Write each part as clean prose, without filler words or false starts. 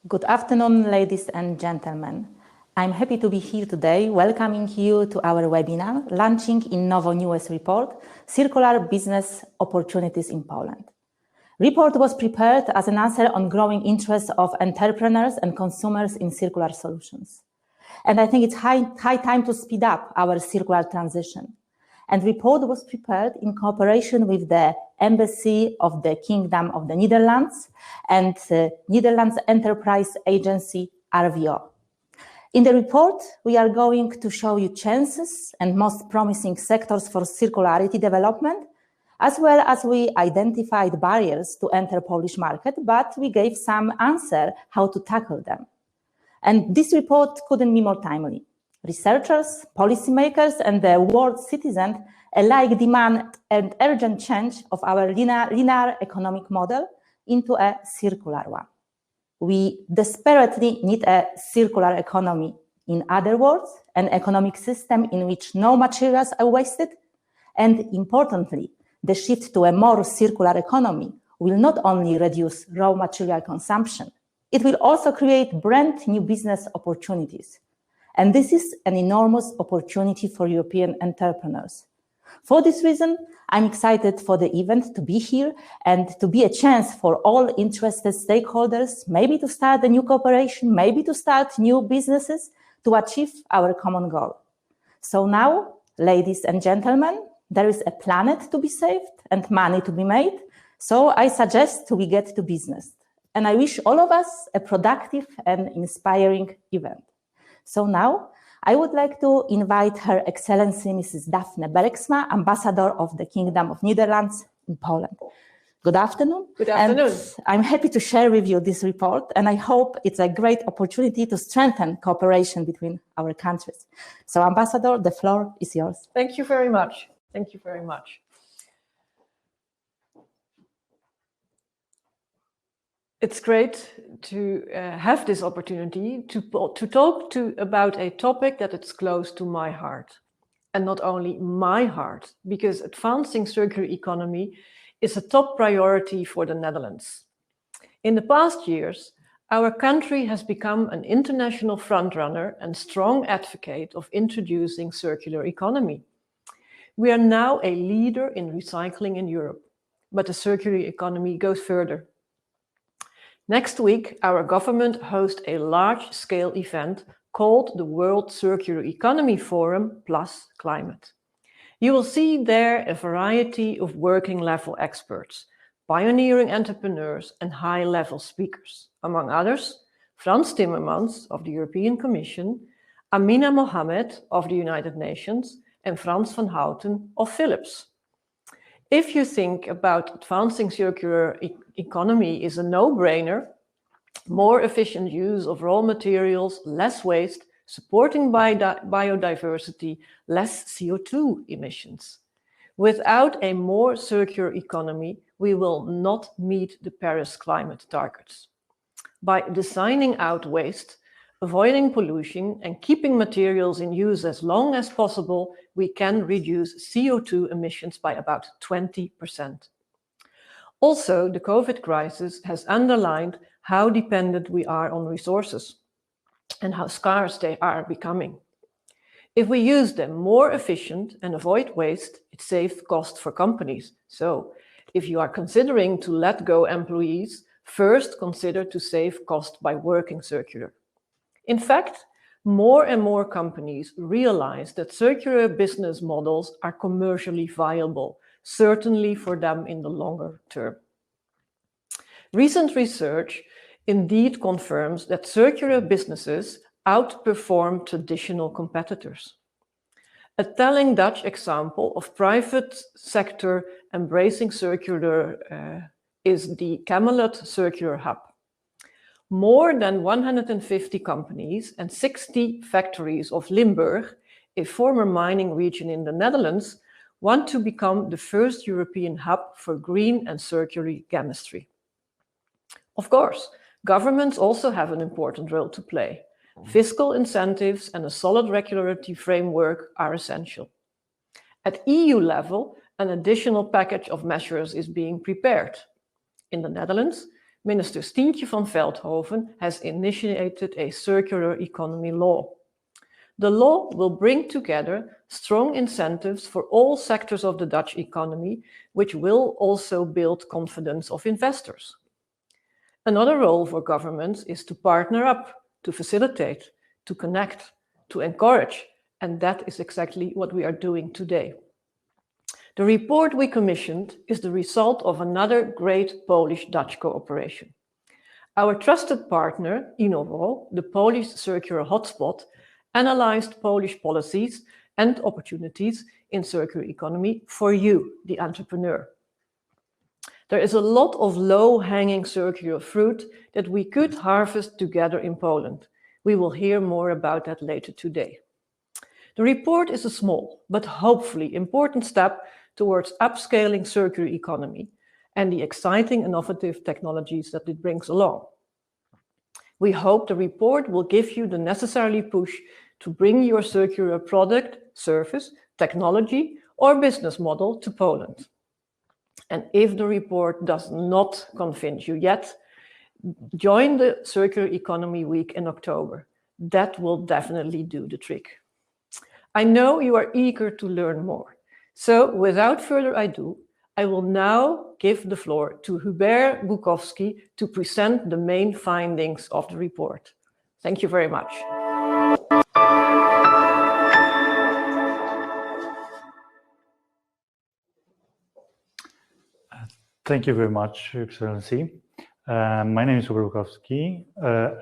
Good afternoon, ladies and gentlemen. I'm happy to be here today, welcoming you to our webinar, launching Innovo newest report, Circular Business Opportunities in Poland. Report was prepared as an answer on growing interest of entrepreneurs and consumers in circular solutions. And I think it's high time to speed up our circular transition. And report was prepared in cooperation with the Embassy of the Kingdom of the Netherlands and Netherlands Enterprise Agency, RVO. In the report, we are going to show you chances and most promising sectors for circularity development, as well as we identified barriers to enter Polish market, but we gave some answer how to tackle them. And this report couldn't be more timely. Researchers, policymakers, and the world citizens alike demand an urgent change of our linear economic model into a circular one. We desperately need a circular economy. In other words, an economic system in which no materials are wasted. And importantly, the shift to a more circular economy will not only reduce raw material consumption, it will also create brand new business opportunities. And this is an enormous opportunity for European entrepreneurs. For this reason, I'm excited for the event to be here and to be a chance for all interested stakeholders, maybe to start a new cooperation, maybe to start new businesses to achieve our common goal. So now, ladies and gentlemen, there is a planet to be saved and money to be made. So I suggest we get to business. And I wish all of us a productive and inspiring event. So now, I would like to invite Her Excellency Mrs. Daphne Bergsma, Ambassador of the Kingdom of Netherlands in Poland. Good afternoon. Good afternoon. And I'm happy to share with you this report, and I hope it's a great opportunity to strengthen cooperation between our countries. So, Ambassador, the floor is yours. Thank you very much. Thank you very much. It's great to have this opportunity to talk about a topic that is close to my heart. And not only my heart, because advancing circular economy is a top priority for the Netherlands. In the past years, our country has become an international frontrunner and strong advocate of introducing circular economy. We are now a leader in recycling in Europe, but the circular economy goes further. Next week, our government hosts a large-scale event called the World Circular Economy Forum Plus Climate. You will see there a variety of working-level experts, pioneering entrepreneurs, and high-level speakers. Among others, Frans Timmermans of the European Commission, Amina Mohamed of the United Nations, and Frans van Houten of Philips. If you think about advancing circular economy is a no-brainer, more efficient use of raw materials, less waste, supporting biodiversity, less CO2 emissions. Without a more circular economy, we will not meet the Paris climate targets. By designing out waste, avoiding pollution, and keeping materials in use as long as possible, we can reduce CO2 emissions by about 20%. Also, the COVID crisis has underlined how dependent we are on resources and how scarce they are becoming. If we use them more efficient and avoid waste, it saves cost for companies. So, if you are considering to let go employees, first consider to save cost by working circular. In fact, more and more companies realize that circular business models are commercially viable, certainly for them in the longer term. Recent research indeed confirms that circular businesses outperform traditional competitors. A telling Dutch example of private sector embracing circular is the Camelot Circular Hub. More than 150 companies and 60 factories of Limburg, a former mining region in the Netherlands, want to become the first European hub for green and circular chemistry. Of course, governments also have an important role to play. Fiscal incentives and a solid regulatory framework are essential. At EU level, an additional package of measures is being prepared. In the Netherlands, Minister Stientje van Veldhoven has initiated a circular economy law. The law will bring together strong incentives for all sectors of the Dutch economy, which will also build confidence of investors. Another role for governments is to partner up, to facilitate, to connect, to encourage, and that is exactly what we are doing today. The report we commissioned is the result of another great Polish-Dutch cooperation. Our trusted partner, Innowo, the Polish circular hotspot, analyzed Polish policies and opportunities in circular economy for you, the entrepreneur. There is a lot of low-hanging circular fruit that we could harvest together in Poland. We will hear more about that later today. The report is a small, but hopefully important step towards upscaling circular economy and the exciting innovative technologies that it brings along. We hope the report will give you the necessary push to bring your circular product, service, technology, or business model to Poland. And if the report does not convince you yet, join the Circular Economy Week in October. That will definitely do the trick. I know you are eager to learn more. So without further ado, I will now give the floor to Hubert Bukowski to present the main findings of the report. Thank you very much. Thank you very much, Excellency. My name is Hubert Bukowski,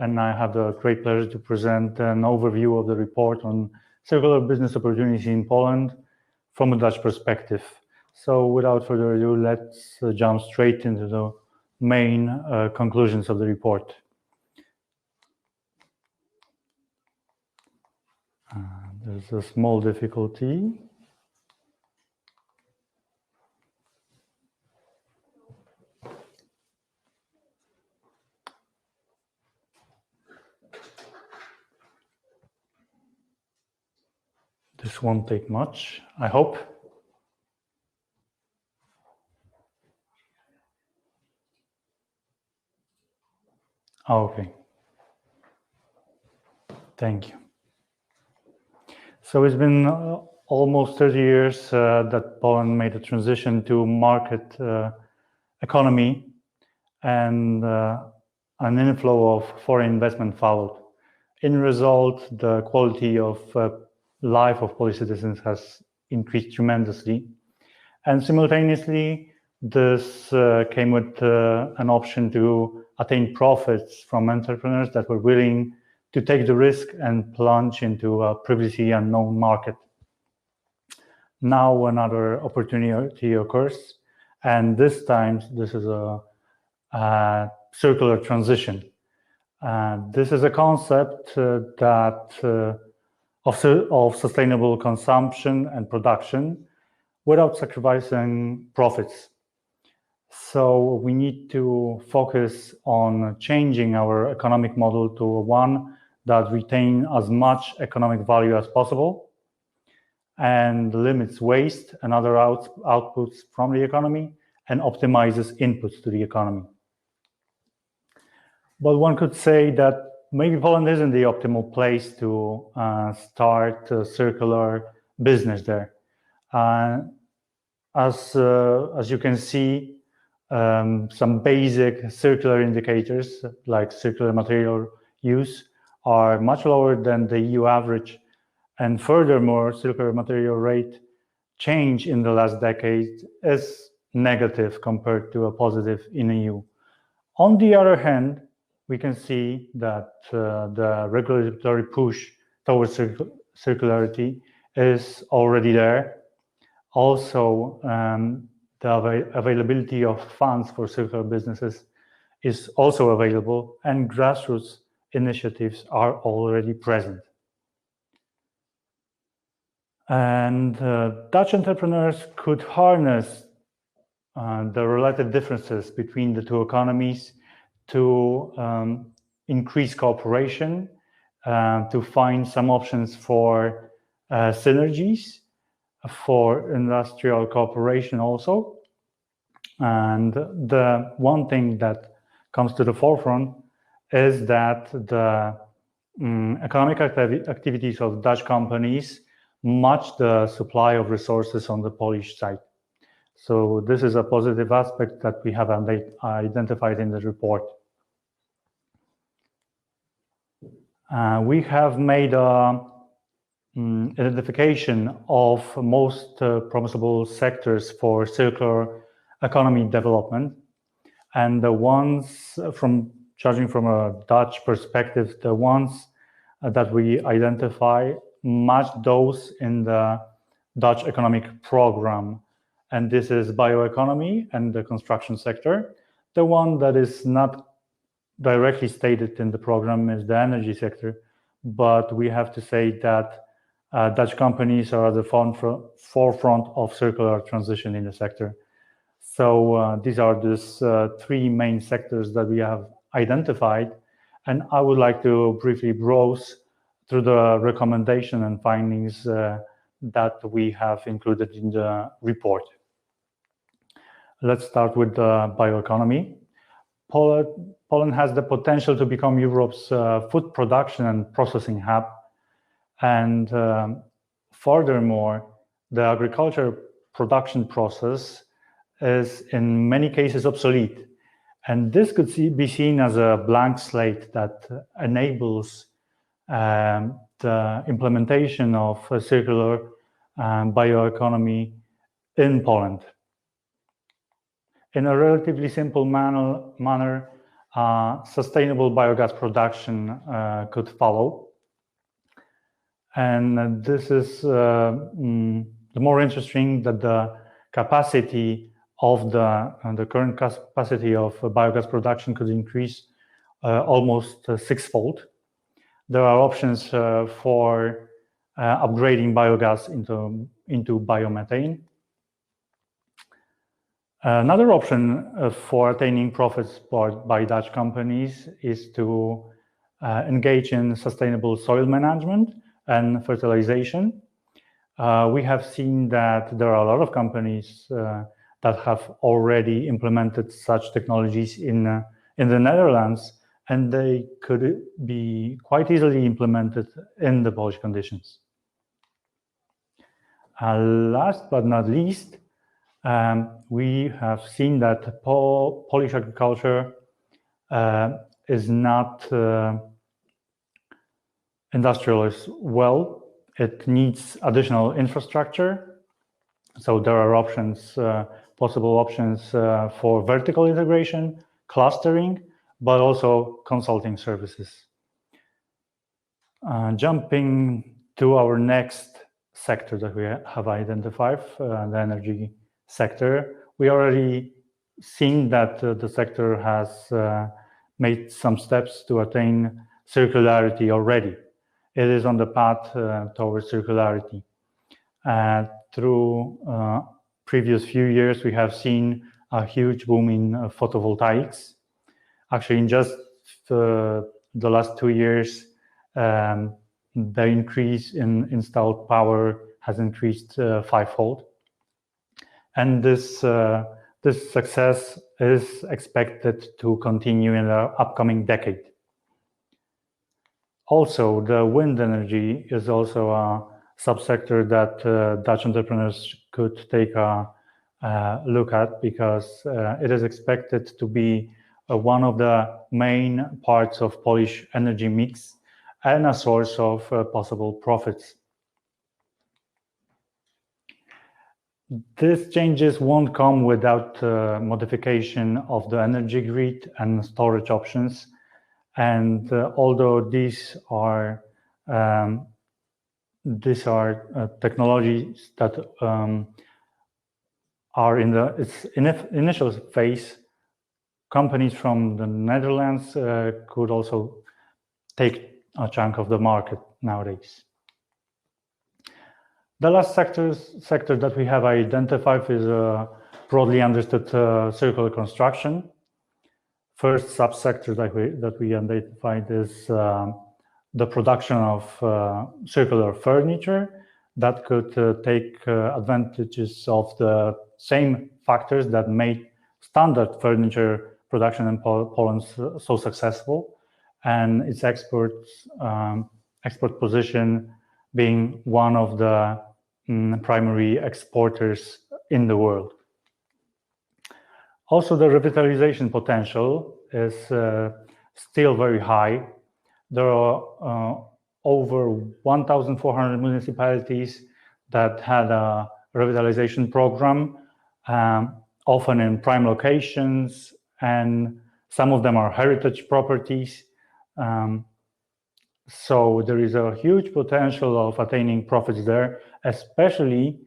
and I have the great pleasure to present an overview of the report on circular business opportunities in Poland from a Dutch perspective. So without further ado, let's jump straight into the main conclusions of the report. There's a small difficulty. This won't take much, I hope. Okay. Thank you. So it's been almost 30 years that Poland made a transition to market economy, and an inflow of foreign investment followed. In result, the quality of life of Polish citizens has increased tremendously. And simultaneously, this came with an option to attain profits from entrepreneurs that were willing to take the risk and plunge into a previously unknown market. Now another opportunity occurs, and this time this is a circular transition. This is a concept of sustainable consumption and production without sacrificing profits. So we need to focus on changing our economic model to one that retains as much economic value as possible and limits waste and other outputs from the economy and optimizes inputs to the economy. But one could say that maybe Poland isn't the optimal place to start a circular business there. As you can see, some basic circular indicators like circular material use are much lower than the EU average. And furthermore, circular material rate change in the last decade is negative compared to a positive in EU. On the other hand, we can see that the regulatory push towards circularity is already there. Also, the availability of funds for circular businesses is also available, and grassroots initiatives are already present. And Dutch entrepreneurs could harness the relative differences between the two economies to increase cooperation, to find some options for synergies, for industrial cooperation also. And the one thing that comes to the forefront is that the economic activities of Dutch companies match the supply of resources on the Polish side. So this is a positive aspect that we have identified in the report. We have made identification of most promisable sectors for circular economy development, and the ones judging from a Dutch perspective, the ones that we identify match those in the Dutch economic program, and this is bioeconomy and the construction sector. The one that is not directly stated in the program is the energy sector, but we have to say that Dutch companies are at the forefront of circular transition in the sector. So these are these three main sectors that we have identified, and I would like to briefly browse through the recommendation and findings that we have included in the report. Let's start with the bioeconomy. Poland has the potential to become Europe's food production and processing hub. And furthermore, the agriculture production process is in many cases obsolete. And this could be seen as a blank slate that enables the implementation of a circular bioeconomy in Poland. In a relatively simple manner, sustainable biogas production could follow. And this is the more interesting that the capacity of the current capacity of biogas production could increase almost sixfold. There are options for upgrading biogas into biomethane. Another option for attaining profits by Dutch companies is to engage in sustainable soil management and fertilization. We have seen that there are a lot of companies that have already implemented such technologies in the Netherlands, and they could be quite easily implemented in the Polish conditions. Last but not least, we have seen that Polish agriculture is not industrial as well. It needs additional infrastructure. So there are options, possible options for vertical integration, clustering, but also consulting services. Jumping to our next sector that we have identified, the energy sector. We already seen that the sector has made some steps to attain circularity already. It is on the path towards circularity. Through previous few years, we have seen a huge boom in photovoltaics. Actually, in just the last 2 years, the increase in installed power has increased fivefold. And this success is expected to continue in the upcoming decade. Also, the wind energy is also a subsector that Dutch entrepreneurs could take a look at, because it is expected to be one of the main parts of Polish energy mix and a source of possible profits. These changes won't come without modification of the energy grid and storage options. And although these are technologies that are in its initial phase, companies from the Netherlands could also take a chunk of the market nowadays. The last sector that we have identified is broadly understood circular construction. First subsector that we identified is the production of circular furniture that could take advantages of the same factors that made standard furniture production in Poland so successful, and its export position being one of the primary exporters in the world. Also, the revitalization potential is still very high. There are over 1,400 municipalities that had a revitalization program, often in prime locations, and some of them are heritage properties. So there is a huge potential of attaining profits there, especially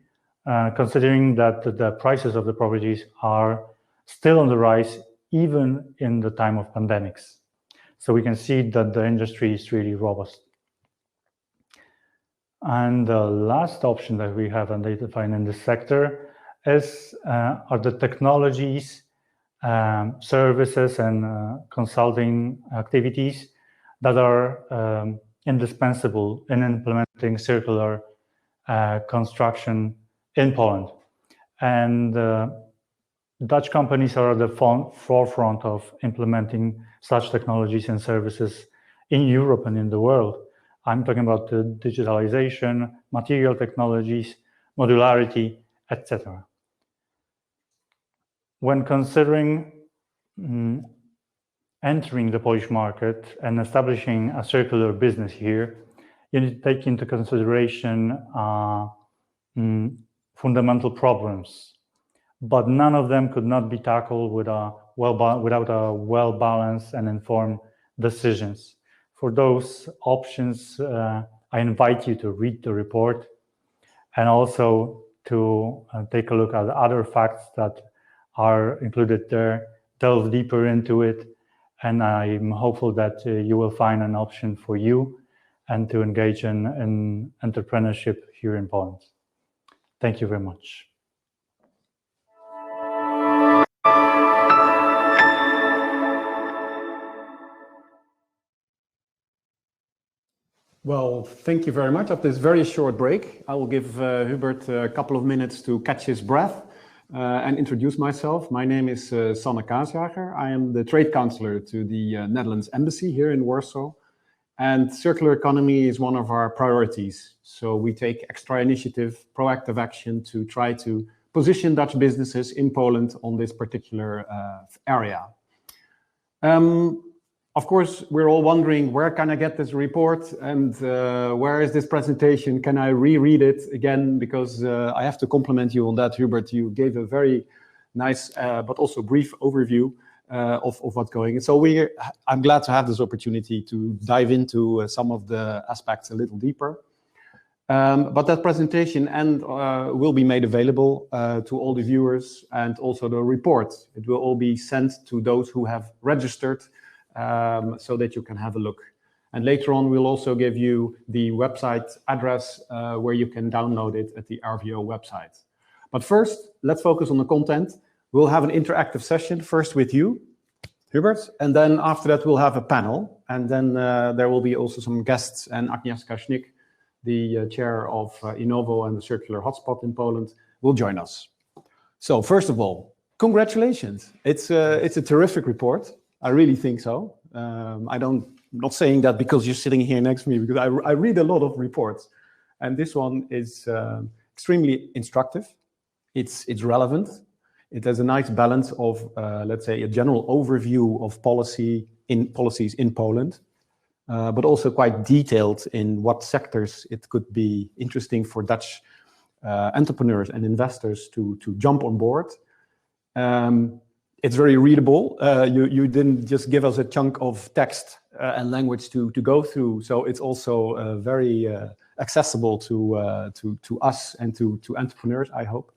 considering that the prices of the properties are still on the rise, even in the time of pandemics. So we can see that the industry is really robust. And the last option that we have identified in this sector are the technologies, services, and consulting activities that are indispensable in implementing circular construction in Poland. And Dutch companies are at the forefront of implementing such technologies and services in Europe and in the world. I'm talking about the digitalization, material technologies, modularity, etc. When considering entering the Polish market and establishing a circular business here, you need to take into consideration fundamental problems, but none of them could not be tackled without a well-balanced and informed decisions. For those options, I invite you to read the report and also to take a look at other facts that are included there, delve deeper into it, and I'm hopeful that you will find an option for you and to engage in entrepreneurship here in Poland. Thank you very much. Well, thank you very much. After this very short break, I will give Hubert a couple of minutes to catch his breath and introduce myself. My name is Sanne Kaasjager. I am the trade counselor to the Netherlands Embassy here in Warsaw. And circular economy is one of our priorities. So we take extra initiative, proactive action to try to position Dutch businesses in Poland on this particular area. Of course, we're all wondering, where can I get this report and where is this presentation? Can I reread it again? Because I have to compliment you on that, Hubert. You gave a very nice but also brief overview of what's going on. So I'm glad to have this opportunity to dive into some of the aspects a little deeper. But that presentation will be made available to all the viewers, and also the report. It will all be sent to those who have registered, so that you can have a look. And later on, we'll also give you the website address where you can download it at the RVO website. But first, let's focus on the content. We'll have an interactive session first with you, Hubert, and then after that we'll have a panel, and then there will be also some guests, and Agnieszka Schnick, the chair of Innovo and the Circular Hotspot in Poland, will join us. So first of all, congratulations. It's a terrific report. I really think so. I'm not saying that because you're sitting here next to me, because I read a lot of reports, and this one is extremely instructive. It's relevant. It has a nice balance of, let's say, a general overview of policies in Poland, but also quite detailed in what sectors it could be interesting for Dutch entrepreneurs and investors to jump on board. It's very readable. You didn't just give us a chunk of text and language to go through, so it's also very accessible to us and to entrepreneurs, I hope.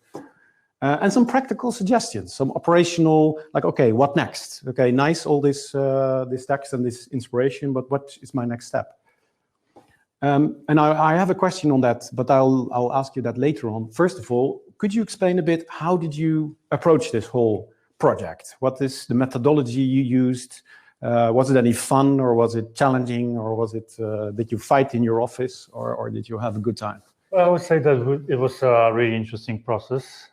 And some practical suggestions, some operational, like, okay, what next? Okay, nice, all this text and this inspiration, but what is my next step? And I have a question on that, but I'll ask you that later on. First of all, could you explain a bit, how did you approach this whole project? What is the methodology you used? Was it any fun, or was it challenging, or was it, did you fight in your office, or did you have a good time? Well, I would say that it was a really interesting process.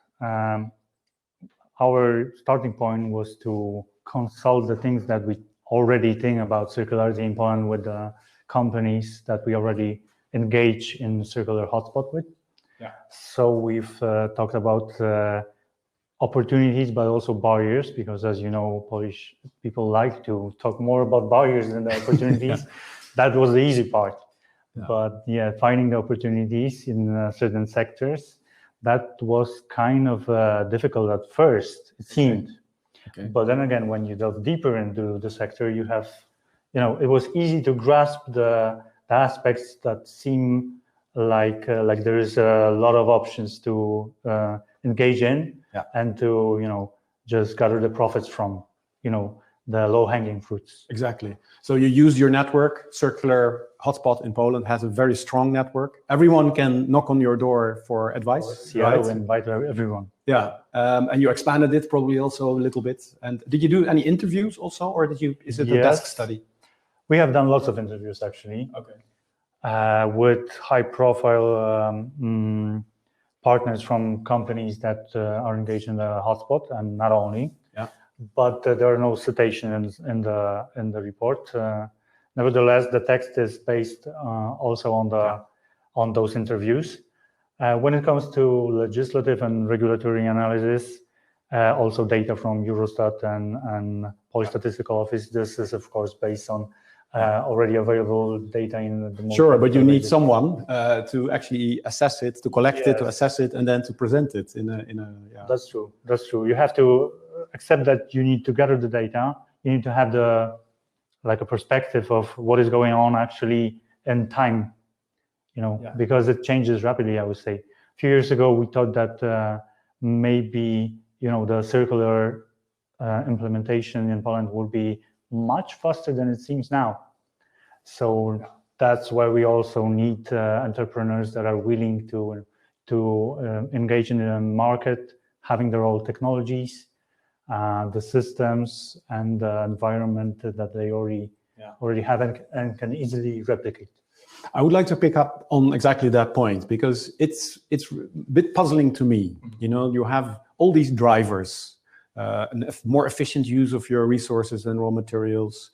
Our starting point was to consult the things that we already think about circularity in Poland with the companies that we already engage in circular hotspot with. Yeah. So we've talked about opportunities, but also barriers, because as you know, Polish people like to talk more about barriers than the opportunities. That was the easy part. Yeah. But yeah, finding the opportunities in certain sectors, that was kind of difficult at first, it seemed. Okay. But then again, when you delve deeper into the sector, you have, it was easy to grasp the aspects that seem like there is a lot of options to engage in, and to just gather the profits from the low-hanging fruits. Exactly. So you use your network. Circular Hotspot in Poland has a very strong network. Everyone can knock on your door for advice. Yeah, right? Invite everyone. Yeah, and you expanded it probably also a little bit. And did you do any interviews also, or is it a desk study? We have done lots of interviews actually. Okay. With high-profile partners from companies that are engaged in the hotspot, and not only. Yeah. But there are no citations in the report. Nevertheless, the text is based also on those interviews. When it comes to legislative and regulatory analysis, also data from Eurostat and Polish Statistical Office, this is of course based on already available data in the most. Sure, but you need someone to actually assess it, to collect it, to assess it, and then to present it in a. Yeah. That's true. That's true. You have to accept that you need to gather the data. You need to have a perspective of what is going on actually in time, because it changes rapidly. I would say a few years ago we thought that maybe the circular implementation in Poland would be much faster than it seems now. So that's why we also need entrepreneurs that are willing to engage in the market, having their own technologies, the systems and the environment that they already have and can easily replicate. I would like to pick up on exactly that point, because it's a bit puzzling to me. You have all these drivers, a more efficient use of your resources and raw materials.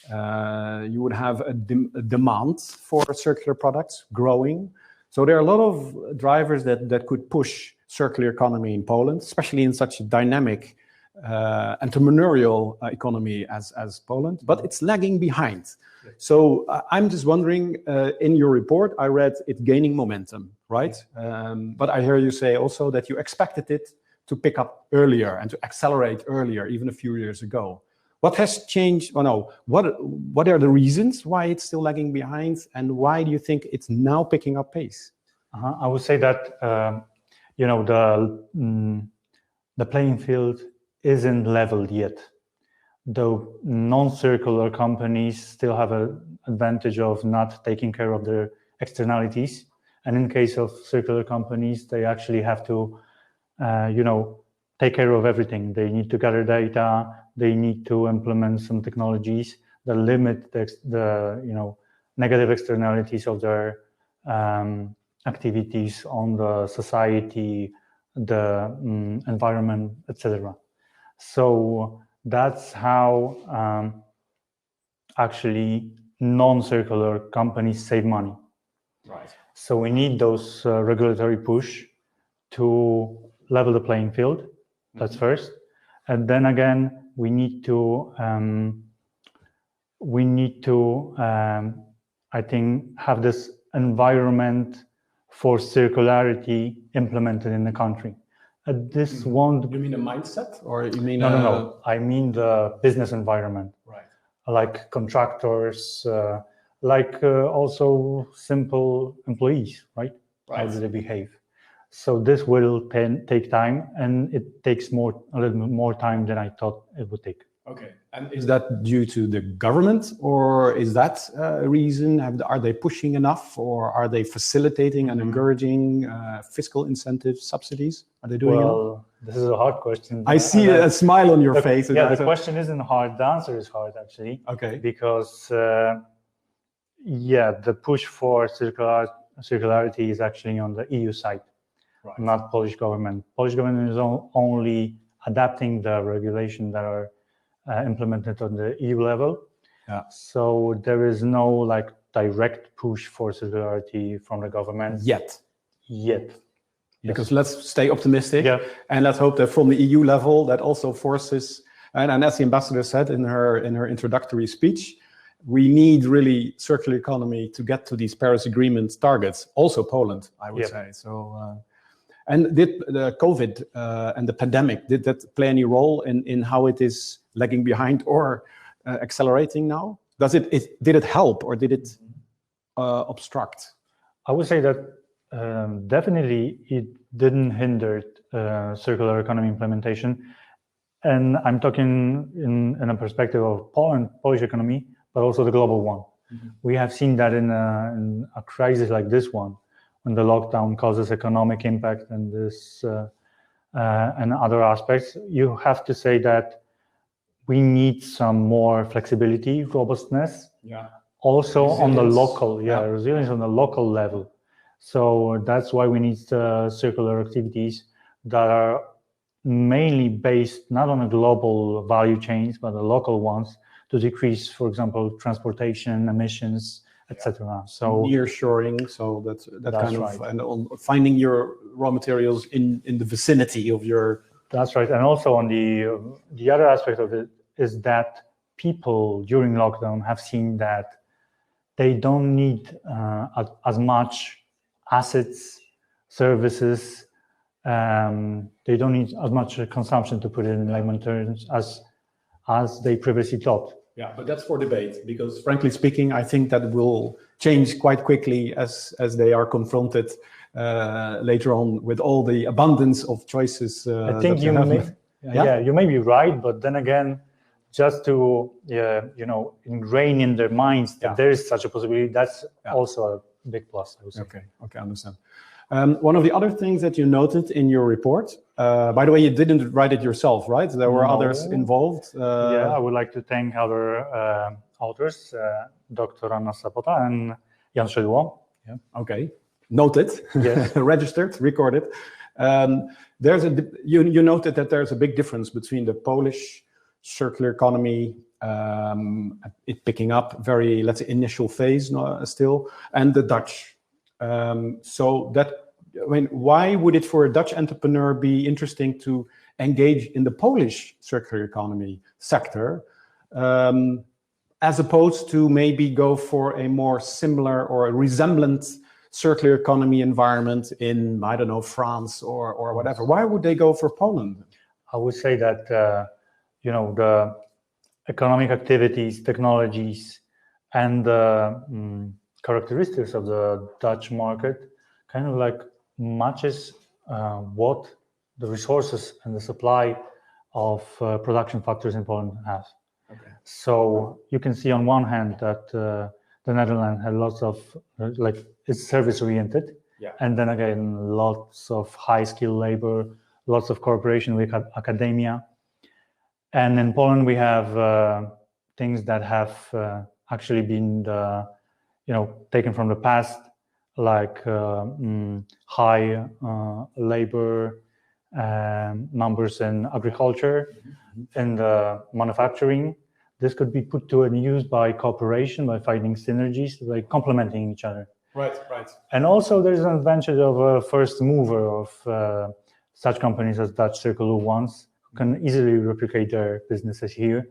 You would have a demand for circular products growing. So there are a lot of drivers that could push circular economy in Poland, especially in such a dynamic entrepreneurial economy as Poland, but it's lagging behind. Yes. So I'm just wondering, in your report, I read it gaining momentum, right? But I hear you say also that you expected it to pick up earlier and to accelerate earlier, even a few years ago. What has changed? Or no, what are the reasons why it's still lagging behind, and why do you think it's now picking up pace? I would say that the playing field isn't leveled yet, though non-circular companies still have an advantage of not taking care of their externalities. And in case of circular companies, they actually have to, take care of everything. They need to gather data. They need to implement some technologies that limit the negative externalities of their activities on the society, the environment, etc. So that's how actually non-circular companies save money. Right. So we need those regulatory push to level the playing field. That's first, and then again we need to I think have this environment for circularity implemented in the country. This won't. You mean a mindset, or you mean no? I mean the business environment, right? Like contractors, also simple employees, right? How do they behave? So this will take time, and it takes a little bit more time than I thought it would take. Okay, and is that due to the government, or is that a reason? Are they pushing enough, or are they facilitating and encouraging fiscal incentives, subsidies? Are they doing enough? This is a hard question. I see a smile on your face. Yeah, the question isn't hard. The answer is hard, actually. Okay. Because, the push for circularity is actually on the EU side, right. Not Polish government. Polish government is only adapting the regulation that are implemented on the EU level. Yeah. So there is no like direct push for circularity from the government Yet. Because let's stay optimistic, Yeah. and let's hope that from the EU level that also forces, and as the ambassador said in her introductory speech, we need really circular economy to get to these Paris Agreement targets. Also Poland, I would say. So, and did the COVID and the pandemic, did that play any role in how it is lagging behind or accelerating now? Did it help or did it obstruct? I would say that definitely it didn't hinder circular economy implementation. And I'm talking in a perspective of Polish economy, but also the global one. Mm-hmm. We have seen that in a crisis like this one, when the lockdown causes economic impact and this and other aspects, you have to say that we need some more flexibility, robustness. Yeah. Also resilience. On the local, resilience on the local level. So that's why we need circular activities that are mainly based not on the global value chains, but the local ones to decrease, for example, transportation emissions, etc. So nearshoring, so that's kind right. of, and on finding your raw materials in the vicinity of your. That's right, and also on the other aspect of it is that people during lockdown have seen that they don't need as much assets, services. They don't need as much consumption, to put it in layman terms, as they previously thought. Yeah, but that's for debate, because frankly speaking, I think that will change quite quickly as they are confronted later on with all the abundance of choices. I think you may be right, but then again, just to ingrain in their minds that there is such a possibility, that's also a big plus, I would say. Okay, I understand. One of the other things that you noted in your report, by the way, you didn't write it yourself, right? There were others involved. I would like to thank other authors, Dr. Anna Sapota and Jan Szydło. Yeah. Okay, noted, yes. Registered, recorded. You noted that there's a big difference between the Polish circular economy, it picking up very, let's say, initial phase still, and the Dutch. So that, I mean, why would it for a Dutch entrepreneur be interesting to engage in the Polish circular economy sector, as opposed to maybe go for a more similar or a resemblant circular economy environment in, I don't know, France or whatever? Why would they go for Poland? I would say that, the economic activities, technologies, and the characteristics of the Dutch market kind of like matches what the resources and the supply of production factories in Poland have. Okay. So you can see on one hand that the Netherlands had lots of it's service oriented, and then again lots of high skilled labor, lots of cooperation with academia, and in Poland we have things that have actually been taken from the past, like high labor numbers in agriculture and manufacturing. This could be put to use by cooperation, by finding synergies, by complementing each other. Right. And also there is an advantage of a first mover of such companies as Dutch Circular ones, who can easily replicate their businesses here.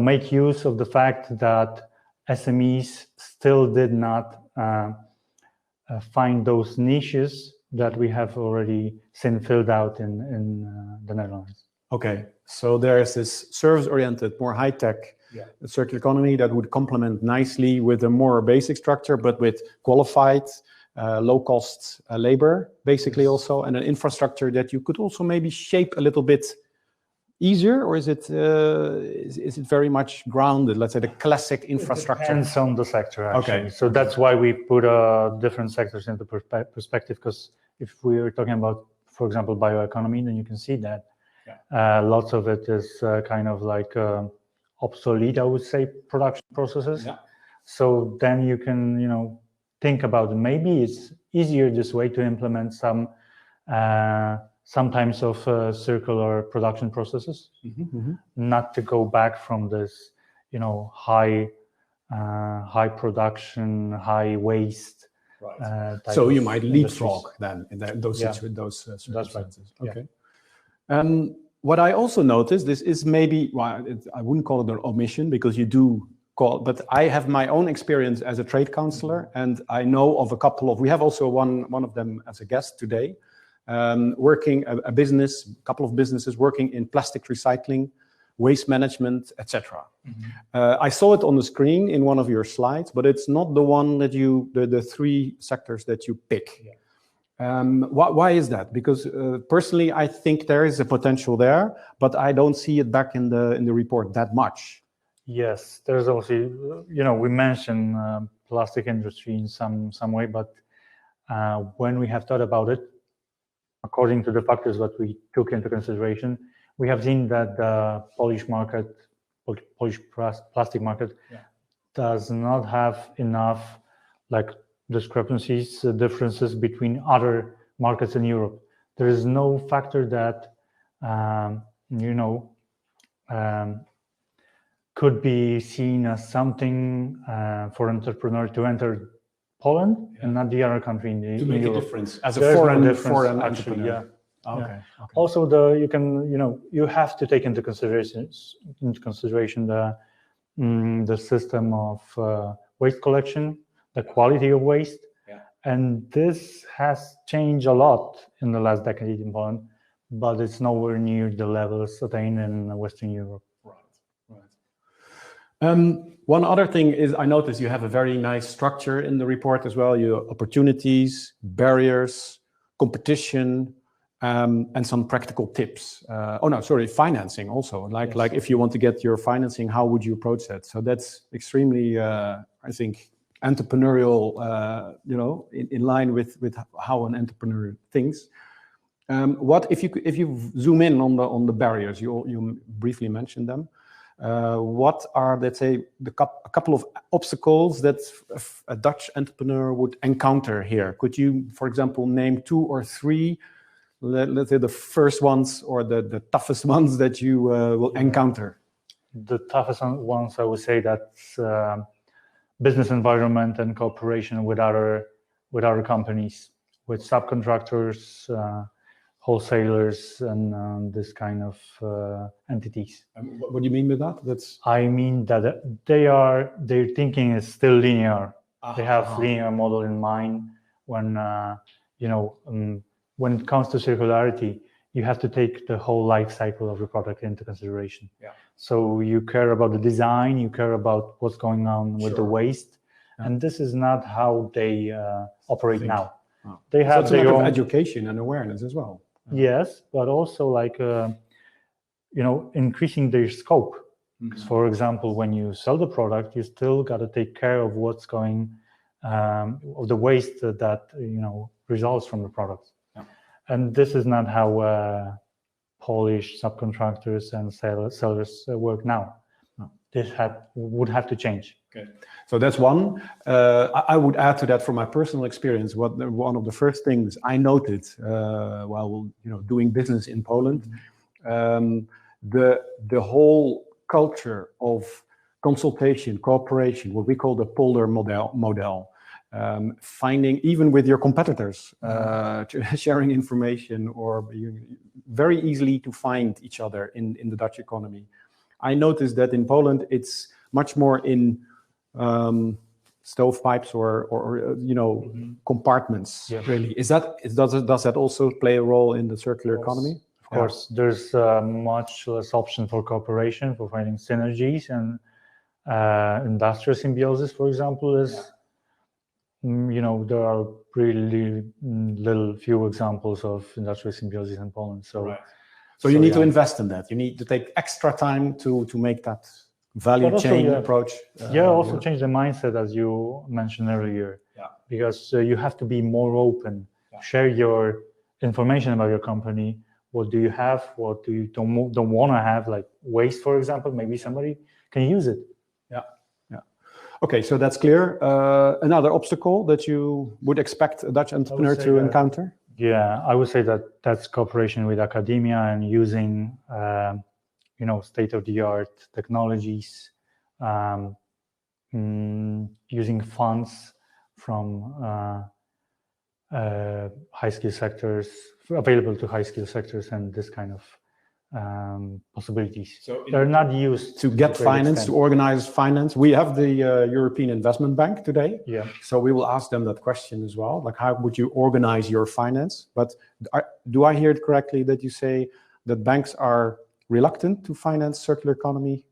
Make use of the fact that SMEs still did not find those niches that we have already seen filled out in the Netherlands. Okay, so there's this service-oriented, more high-tech circular economy that would complement nicely with a more basic structure, but with qualified, low-cost labor, basically also, and an infrastructure that you could also maybe shape a little bit easier, or is it very much grounded? Let's say the classic infrastructure. It depends on the sector, actually. Okay. So that's why we put different sectors into perspective. Because if we are talking about, for example, bioeconomy, then you can see that lots of it is kind of like obsolete, I would say, production processes. Yeah. So then you can think about maybe it's easier this way to implement some some types of circular production processes, not to go back from this, high production, high waste. Right. type So you of might industries. leapfrog then in those Yeah. circumstances. Yeah. Okay. What I also noticed, this is maybe, I wouldn't call it an omission because you do call, but I have my own experience as a trade counselor, and I know of a couple of, we have also one of them as a guest today, working a couple of businesses working in plastic recycling, waste management, etc. I saw it on the screen in one of your slides, but it's not the one that the three sectors that you pick. Yeah. Why is that? Because personally, I think there is a potential there, but I don't see it back in the report that much. Yes, there's also, we mentioned plastic industry in some way, but when we have thought about it, according to the factors that we took into consideration, we have seen that the Polish plastic market does not have enough discrepancies, differences between other markets in Europe. There is no factor that, could be seen as something for entrepreneur to enter Poland and not the other country in Europe. A difference as There's no foreign actually, entrepreneur. yeah. Okay. Also, you have to take into consideration the system of waste collection, the quality of waste, and this has changed a lot in the last decade in Poland, but it's nowhere near the levels attained in Western Europe. One other thing is I noticed you have a very nice structure in the report as well. Your opportunities, barriers, competition, and some practical tips. Financing also. Like if you want to get your financing, how would you approach that? So that's extremely, I think, entrepreneurial. In line with how an entrepreneur thinks. What if you zoom in on the barriers? You briefly mentioned them. What are, let's say, a couple of obstacles that a Dutch entrepreneur would encounter here? Could you, for example, name 2 or 3, let's say the first ones or the toughest ones that you will encounter? The toughest ones, I would say, that's business environment and cooperation with other companies, with subcontractors, wholesalers, and this kind of entities. What do you mean by that? I mean that their thinking is still linear. They have linear model in mind when when it comes to circularity, you have to take the whole life cycle of the product into consideration. Yeah. So you care about the design, you care about what's going on with the waste, and this is not how they operate now. Oh. They have their own education and awareness as well. Yes, but also increasing their scope. Because, for example, when you sell the product, you still got to take care of what's going, of the waste that results from the product. Yeah. And this is not how Polish subcontractors and sellers work now. No. This would have to change. Okay. So that's one. I would add to that from my personal experience. One of the first things I noted while doing business in Poland, the whole culture of consultation, cooperation, what we call the Polder model, finding even with your competitors, sharing information, or very easily to find each other in the Dutch economy. I noticed that in Poland it's much more in stovepipes or compartments. Yeah. Really, does that also play a role in the circular economy? Of course, there's much less option for cooperation, for finding synergies, and industrial symbiosis, for example, is there are really few examples of industrial symbiosis in Poland. So you need to invest in that. You need to take extra time to make that value chain approach. Also change the mindset, as you mentioned earlier. Yeah. Because you have to be more open. Yeah. Share your information about your company. What do you have? What do you don't want to have? Like waste, for example. Maybe somebody can use it. Yeah. Yeah. Okay, so that's clear. Another obstacle that you would expect a Dutch entrepreneur to encounter? Yeah, I would say that that's cooperation with academia and using, state-of-the-art technologies, using funds from high-skill sectors, available to high-skill sectors, and this kind of possibilities. So they're not used to get a great finance, extent. to organize finance. We have the European Investment Bank today. Yeah. So we will ask them that question as well. Like, how would you organize your finance? But do I hear it correctly that you say that banks are reluctant to finance circular economy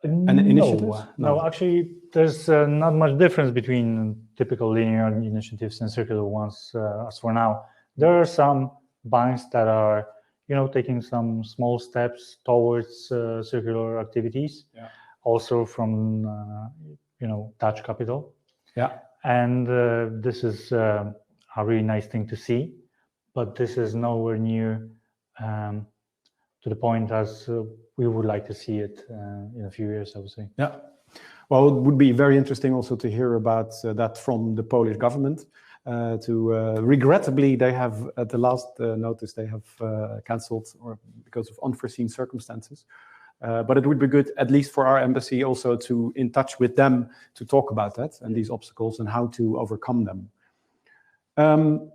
and initiatives? No, actually, there's not much difference between typical linear initiatives and circular ones. As for now, there are some banks that are, taking some small steps towards circular activities. Yeah. Also from, Dutch capital. Yeah. And this is a really nice thing to see, but this is nowhere near to the point as we would like to see it in a few years, I would say. Yeah. Well, it would be very interesting also to hear about that from the Polish government. Regrettably, they have, at the last notice, they have cancelled or because of unforeseen circumstances. But it would be good, at least for our embassy, also to in touch with them to talk about that and these obstacles and how to overcome them.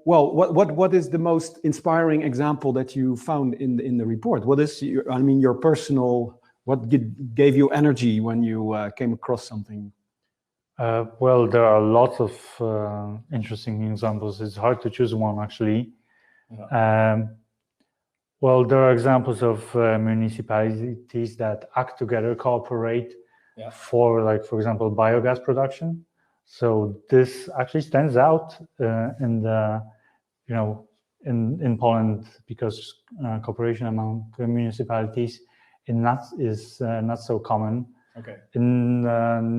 Well, what is the most inspiring example that you found in the report? What is your personal? What gave you energy when you came across something? Well, there are lots of interesting examples. It's hard to choose one, actually. Yeah. Well, there are examples of municipalities that act together, cooperate for example, biogas production. So this actually stands out in the, in Poland, because cooperation among the municipalities is not so common. Okay. In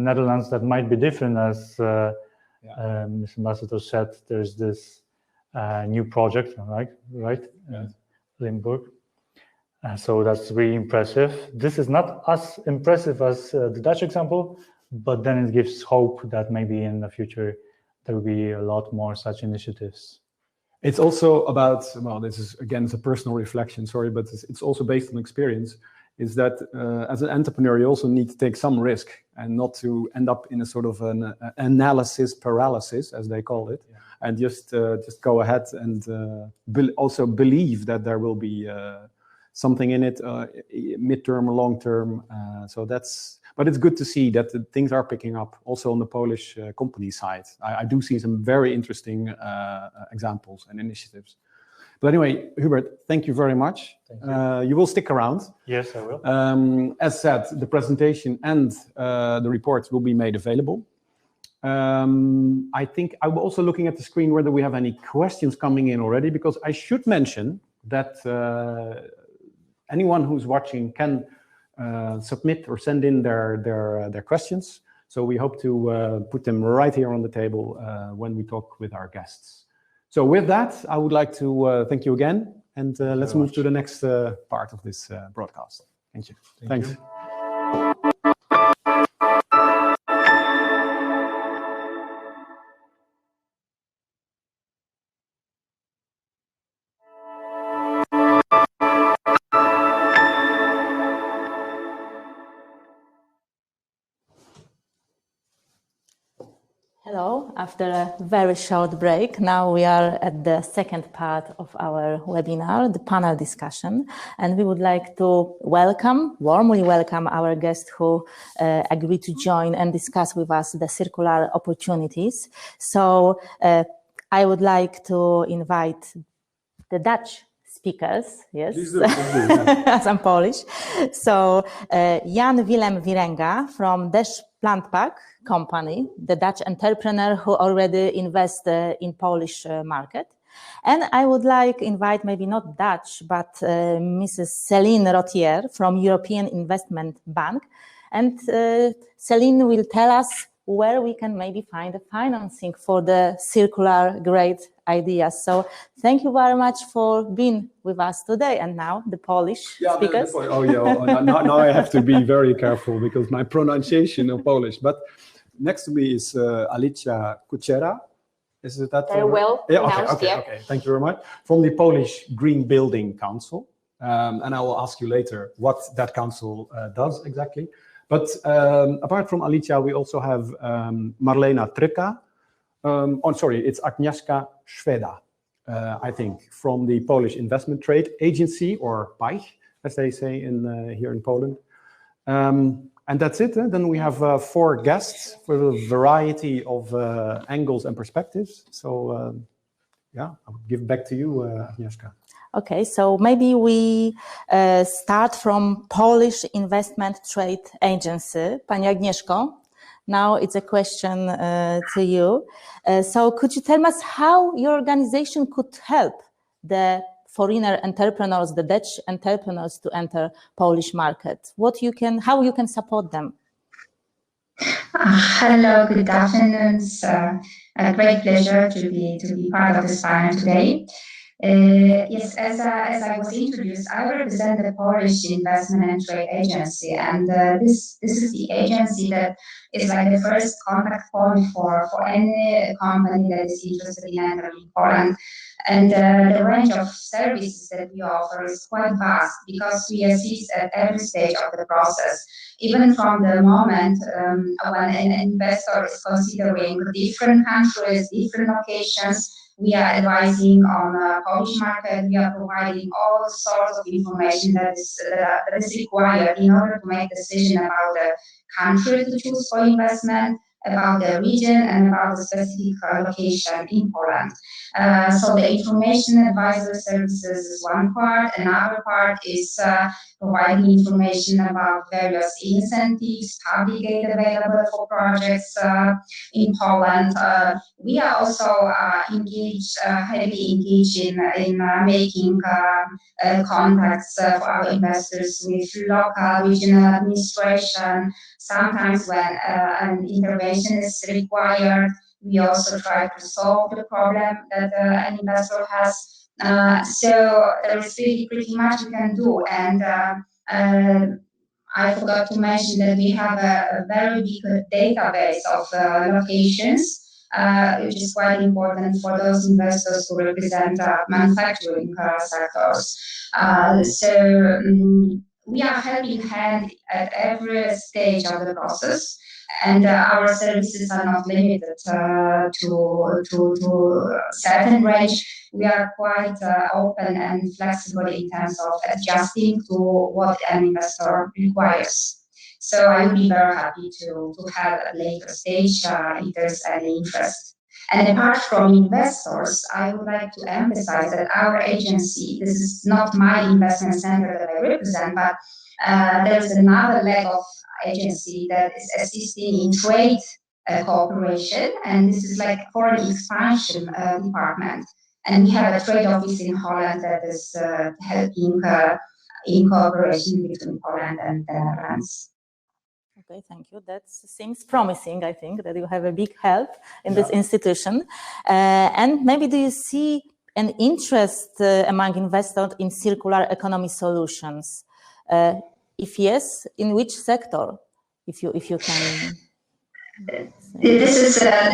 Netherlands, that might be different, as Mr. Ambassador said. There's this new project, right? Yes. Limburg. So that's really impressive. This is not as impressive as the Dutch example, but then it gives hope that maybe in the future there will be a lot more such initiatives. It's also about, well, this is, again, it's a personal reflection, sorry, but it's also based on experience, is that as an entrepreneur, you also need to take some risk and not to end up in a sort of an analysis paralysis, as they call it, and just go ahead and also believe that there will be something in it, midterm or long term. But it's good to see that things are picking up also on the Polish company side. I do see some very interesting examples and initiatives. But anyway, Hubert, thank you very much. Thank you. You will stick around. Yes, I will. As said, the presentation and the reports will be made available. I think I'm also looking at the screen whether we have any questions coming in already, because I should mention that anyone who's watching can submit or send in their questions. So we hope to put them right here on the table when we talk with our guests. So with that, I would like to thank you again, and let's move to the next part of this broadcast. Thank you. Thanks. Hello, after a very short break, now we are at the second part of our webinar, the panel discussion, and we would like to warmly welcome our guest who agreed to join and discuss with us the circular opportunities. So I would like to invite the Dutch speakers, yes, as I'm Polish. So Jan Willem Wieringa from Deszcz Plantpak company, the Dutch entrepreneur who already invests in Polish market. And I would like to invite maybe not Dutch, but Mrs. Céline Rottier from European Investment Bank. And Céline will tell us where we can maybe find the financing for the circular great ideas. So thank you very much for being with us today. And now the Polish speakers. Now I have to be very careful because my pronunciation of Polish. But next to me is Alicja Kuchera. Is it that? Very well Yeah, okay, pronounced, okay, yeah. okay. Thank you very much. From the Polish Green Building Council. And I will ask you later what that council does exactly. But apart from Alicja, we also have Marlena Tryka. It's Agnieszka Szweda, I think, from the Polish Investment Trade Agency, or PAIH, as they say here in Poland. And that's it. Then we have 4 guests with a variety of angles and perspectives. So, yeah, I'll give back to you, Agnieszka. Okay, so maybe we start from Polish Investment Trade Agency. Pani Agnieszko, now it's a question to you. So could you tell us how your organization could help the foreigner entrepreneurs, the Dutch entrepreneurs, to enter Polish market? How you can support them? Hello, good afternoon. It's a great pleasure to be part of this panel today. Yes, as I was introduced, I represent the Polish Investment and Trade Agency, and this is the agency that is like the first contact point for any company that is interested in entering Poland. And the range of services that we offer is quite vast because we assist at every stage of the process, even from the moment when an investor is considering different countries, different locations. We are advising on the Polish market. We are providing all sorts of information that is required in order to make a decision about the country to choose for investment, about the region, and about the specific location in Poland. So the information advisory services is one part. Another part is providing information about various incentives, public aid available for projects in Poland. We are also heavily engaged in making contacts for our investors with local, regional administration. Sometimes when an intervention is required, we also try to solve the problem that an investor has. So there is really pretty much we can do. And I forgot to mention that we have a very big database of locations, which is quite important for those investors who represent manufacturing sectors. We are helping hand at every stage of the process, and our services are not limited to certain range. We are quite open and flexible in terms of adjusting to what an investor requires. So I would be very happy to have a later stage if there's any interest. And apart from investors, I would like to emphasize that our agency, this is not my investment center that I represent, but there is another leg of agency that is assisting in trade cooperation, and this is like foreign expansion department. And we have a trade office in Holland that is helping in cooperation between Poland and the Netherlands. Okay, thank you. That seems promising, I think, that you have a big help in this institution. And maybe do you see an interest among investors in circular economy solutions? If yes, in which sector? If you can. This is a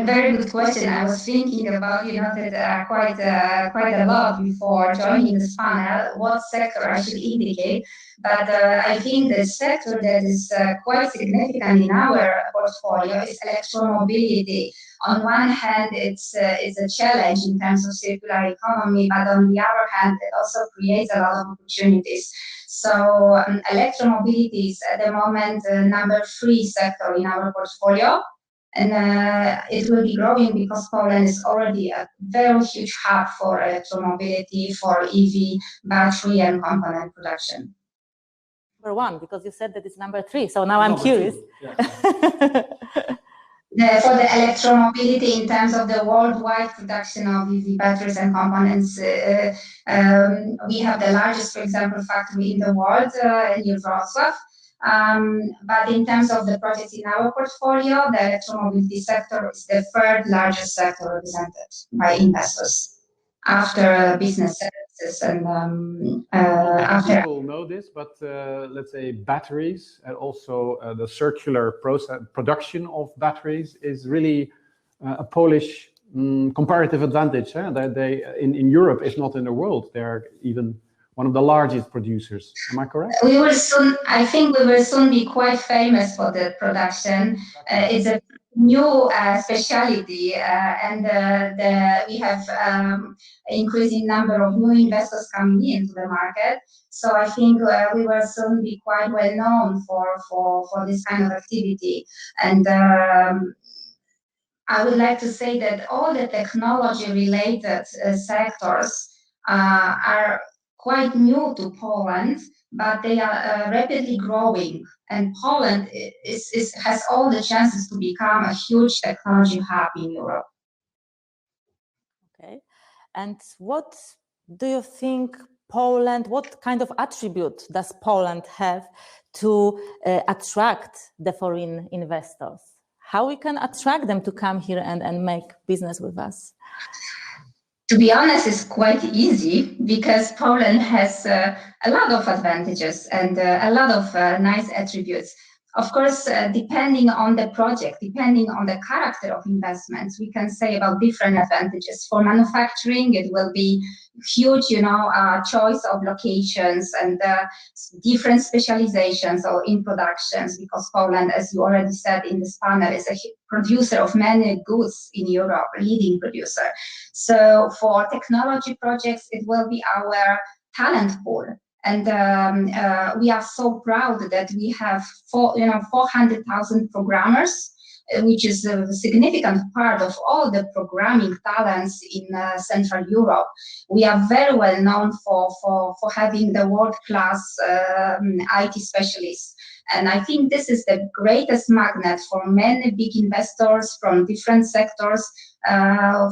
very good question. I was thinking about that quite a lot before joining this panel. What sector I should indicate? But I think the sector that is quite significant in our portfolio is electromobility. On one hand, it's a challenge in terms of circular economy, but on the other hand, it also creates a lot of opportunities. So electromobility is at the moment number 3 sector in our portfolio, and it will be growing because Poland is already a very huge hub for electromobility, for EV battery and component production. Number 1, because you said that it's number 3. So now I'm curious. For the electromobility, in terms of the worldwide production of EV batteries and components, we have the largest, for example, factory in the world in Wrocław. But in terms of the projects in our portfolio, the electromobility sector is the 3rd largest sector represented by investors after business services and after. People know this, but let's say batteries and also the circular production of batteries is really a Polish comparative advantage. That they in Europe, if not in the world, they're even one of the largest producers. Am I correct? We will soon. I think we will soon be quite famous for the production. It's a new specialty, and we have increasing number of new investors coming into the market. So I think we will soon be quite well known for this kind of activity. And I would like to say that all the technology-related sectors are quite new to Poland, but they are rapidly growing. And Poland has all the chances to become a huge technology hub in Europe. Okay. And what do you think Poland, what kind of attribute does Poland have to attract the foreign investors? How we can attract them to come here and make business with us? To be honest, it's quite easy because Poland has a lot of advantages and a lot of nice attributes. Of course, depending on the project, depending on the character of investments, we can say about different advantages. For manufacturing, it will be huge, choice of locations and different specializations or in productions, because Poland, as you already said in this panel, is a producer of many goods in Europe, a leading producer. So for technology projects, it will be our talent pool. And we are so proud that we have 400,000 programmers, which is a significant part of all the programming talents in Central Europe. We are very well known for having the world-class IT specialists. And I think this is the greatest magnet for many big investors from different sectors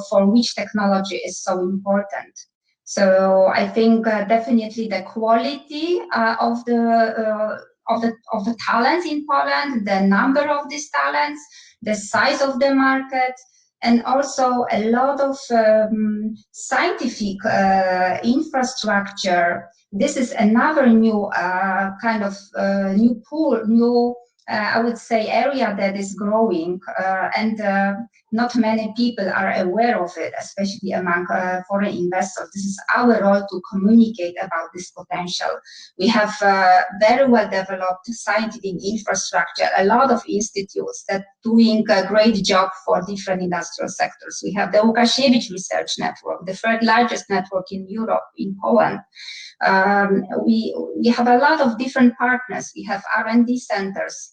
for which technology is so important. So I think definitely the quality of the talents in Poland, the number of these talents, the size of the market, and also a lot of scientific infrastructure. This is another new kind of new pool, I would say, area that is growing, and not many people are aware of it, especially among foreign investors. This is our role to communicate about this potential. We have very well developed scientific infrastructure, a lot of institutes that doing a great job for different industrial sectors. We have the Łukasiewicz Research Network, the third largest network in Europe, in Poland. We have a lot of different partners. We have R&D centers.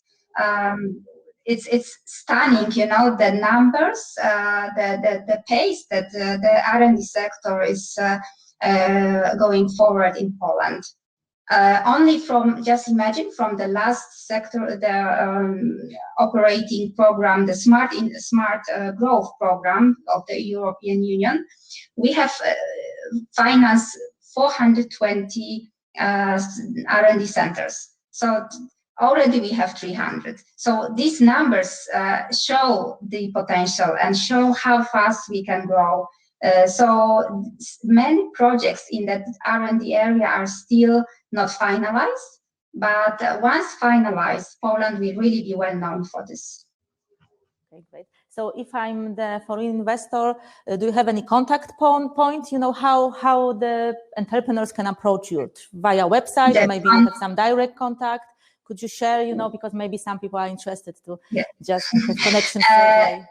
It's stunning, the numbers, the pace that the R&D sector is going forward in Poland. Only just imagine from the last sector, the operating program, the Smart Growth program of the European Union, we have financed 420 R&D centers. So already we have 300. So these numbers show the potential and show how fast we can grow. So many projects in that R&D area are still not finalized, but once finalized, Poland will really be well known for this. Okay, great. So if I'm the foreign investor, do you have any contact point? How the entrepreneurs can approach you via website, or maybe you have some direct contact? Could you share, because maybe some people are interested to just have connections. I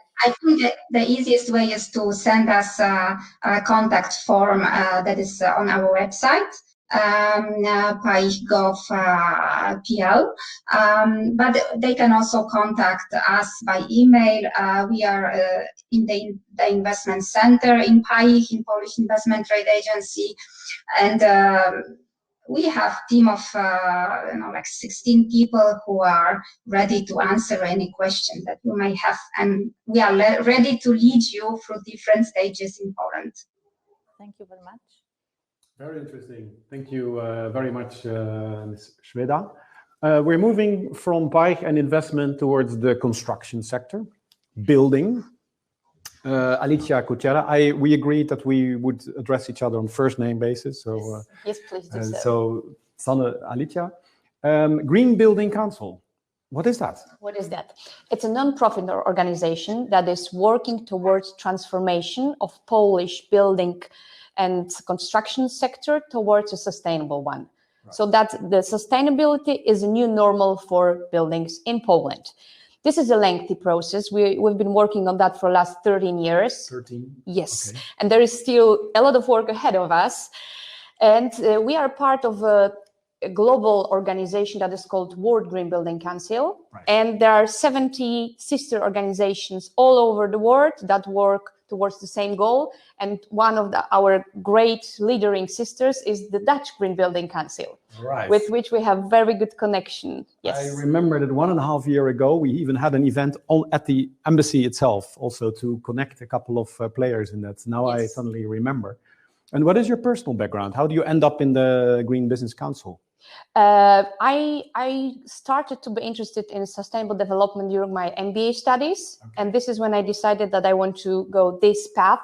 think the easiest way is to send us a contact form that is on our website, paich.gov.pl, but they can also contact us by email. We are in the investment center in Paich, in Polish Investment Trade Agency, and we have a team of like 16 people who are ready to answer any question that you may have, and we are ready to lead you through different stages in Poland. Thank you very much. Very interesting. Thank you very much, Ms. Šveda. We're moving from Paich and investment towards the construction sector, building. Alicia Kuchera, we agreed that we would address each other on first name basis. So yes, please do so. So, Sanne, Alicia, Green Building Council. What is that? What is that? It's a non-profit organization that is working towards transformation of Polish building and construction sector towards a sustainable one. Right. So that the sustainability is a new normal for buildings in Poland. This is a lengthy process. We've been working on that for the last 13 years. 13? Yes. Okay. And there is still a lot of work ahead of us. And we are part of a global organization that is called World Green Building Council. Right. And there are 70 sister organizations all over the world that work towards the same goal. And one of our great leading sisters is the Dutch Green Building Council, right, with which we have very good connection. Yes. I remember that 1.5 years ago, we even had an event at the embassy itself, also to connect a couple of players in that. Now yes. I suddenly remember. And what is your personal background? How do you end up in the Green Business Council? I started to be interested in sustainable development during my MBA studies. Okay. And this is when I decided that I want to go this path.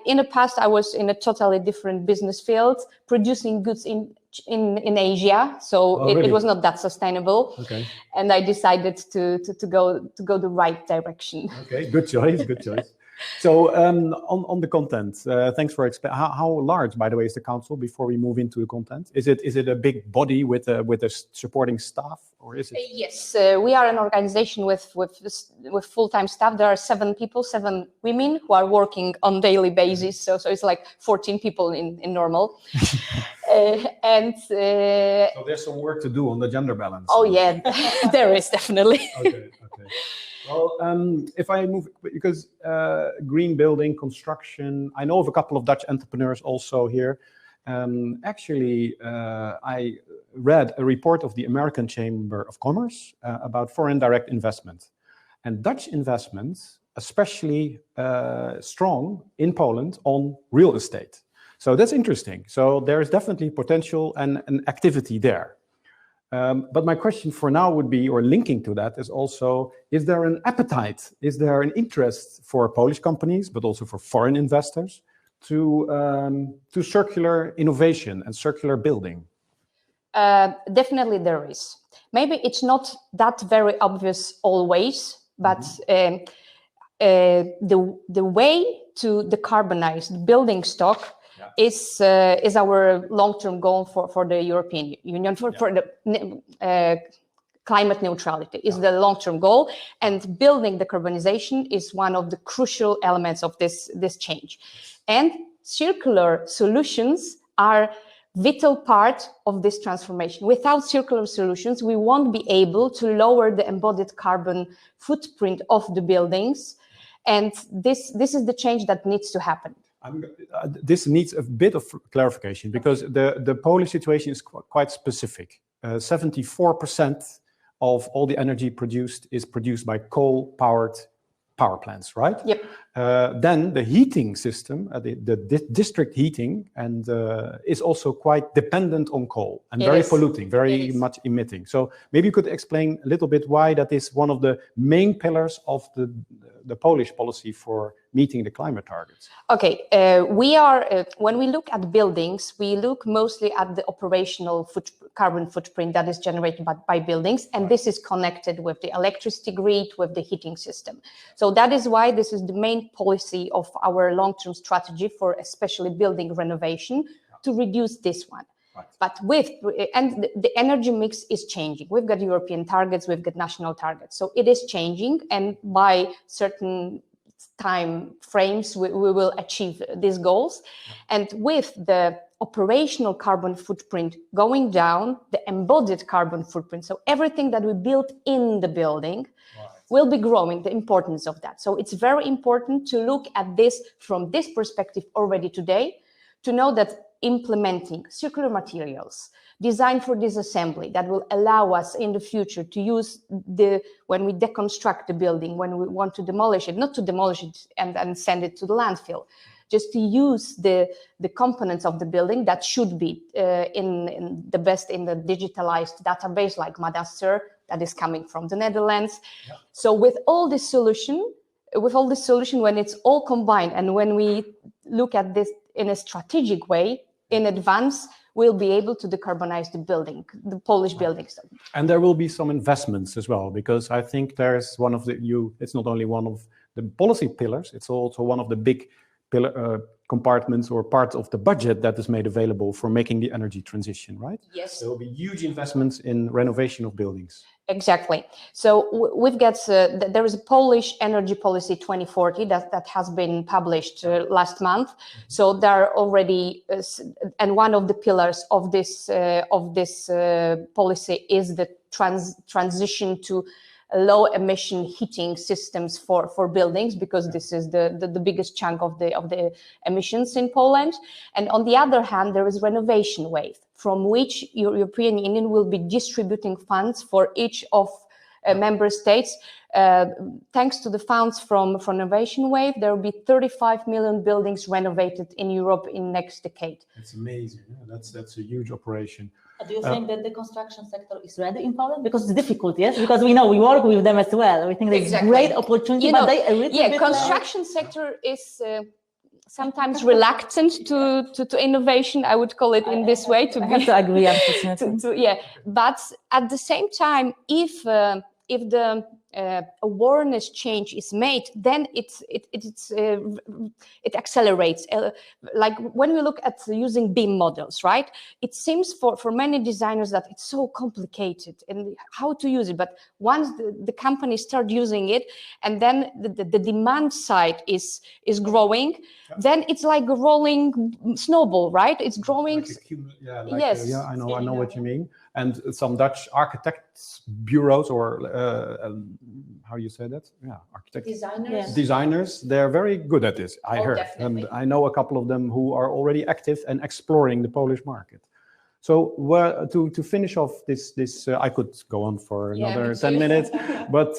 In the past, I was in a totally different business field, producing goods in Asia. So really? it was not that sustainable. Okay. And I decided to go the right direction. Okay, good choice, good choice. So on the content, thanks for explaining. How large, by the way, is the council? Before we move into the content, is it a big body with a supporting staff, or is it? Yes, we are an organization with full-time staff. There are 7 people, 7 women who are working on daily basis. So it's like 14 people in normal. So there's some work to do on the gender balance. Oh yeah, there is definitely. Okay. Well, if I move, because green building, construction, I know of a couple of Dutch entrepreneurs also here. Actually, I read a report of the American Chamber of Commerce about foreign direct investment. And Dutch investments, especially strong in Poland on real estate. So that's interesting. So there's definitely potential and an activity there. But my question for now would be, or linking to that, is also, is there an appetite, is there an interest for Polish companies, but also for foreign investors, to circular innovation and circular building? Definitely there is. Maybe it's not that very obvious always, but the way to decarbonize building stock is our long-term goal for the European Union, for the climate neutrality is the long-term goal, and building decarbonization is one of the crucial elements of this change. And circular solutions are vital part of this transformation. Without circular solutions, we won't be able to lower the embodied carbon footprint of the buildings, and this is the change that needs to happen. This needs a bit of clarification, because the Polish situation is quite specific. 74% of all the energy produced is produced by coal-powered power plants, right? Yep. Then the heating system, the district heating, and is also quite dependent on coal and very polluting, very much emitting. So maybe you could explain a little bit why that is one of the main pillars of the Polish policy for meeting the climate targets. Okay, we are, when we look at buildings, we look mostly at the operational carbon footprint that is generated by buildings, and this is connected with the electricity grid, with the heating system. So that is why this is the main policy of our long-term strategy for especially building renovation, to reduce this one. But the energy mix is changing. We've got European targets, we've got national targets. So it is changing, and by certain time frames, we will achieve these goals. And with the operational carbon footprint going down, the embodied carbon footprint, so everything that we built in the building will be growing, the importance of that. So it's very important to look at this from this perspective already today, to know that implementing circular materials, design for disassembly, that will allow us in the future to use when we deconstruct the building, when we want to demolish it, not to demolish it and send it to the landfill, just to use the components of the building that should be in the digitalized database like Madaster that is coming from the Netherlands. Yeah. So with all this solution, when it's all combined, and when we look at this in a strategic way in advance, will be able to decarbonize the Polish buildings. And there will be some investments as well, because I think there's one of it's not only one of the policy pillars, it's also one of the big compartments or parts of the budget that is made available for making the energy transition, right? Yes. There will be huge investments in renovation of buildings. Exactly. So we've got, there is a Polish Energy Policy 2040 that has been published last month. So there are already, and one of the pillars of this policy is the transition to low emission heating systems for buildings, because this is the biggest chunk of the emissions in Poland. And on the other hand, there is renovation wave, from which European Union will be distributing funds for each of member states. Thanks to the funds from Renovation Wave, there will be 35 million buildings renovated in Europe in next decade. That's amazing. Yeah, that's a huge operation. Do you think that the construction sector is ready in Poland? Because it's difficult, yes? Because we know we work with them as well. We think there's great opportunity, but they a little bit construction sector is sometimes reluctant to innovation. I would call it in this way. I have to agree, unfortunately. But at the same time, if the awareness change is made, then it accelerates. Like when we look at using BIM models, right? It seems for many designers that it's so complicated and how to use it. But once the companies start using it, and then the demand side is growing, then it's like a rolling snowball, right? It's growing. Yes. I know what you mean. And some Dutch architects bureaus, or how do you say that? Yeah, architects. Designers. They're very good at this, I heard. Definitely. And I know a couple of them who are already active and exploring the Polish market. So to finish off this I could go on for another 10 minutes, but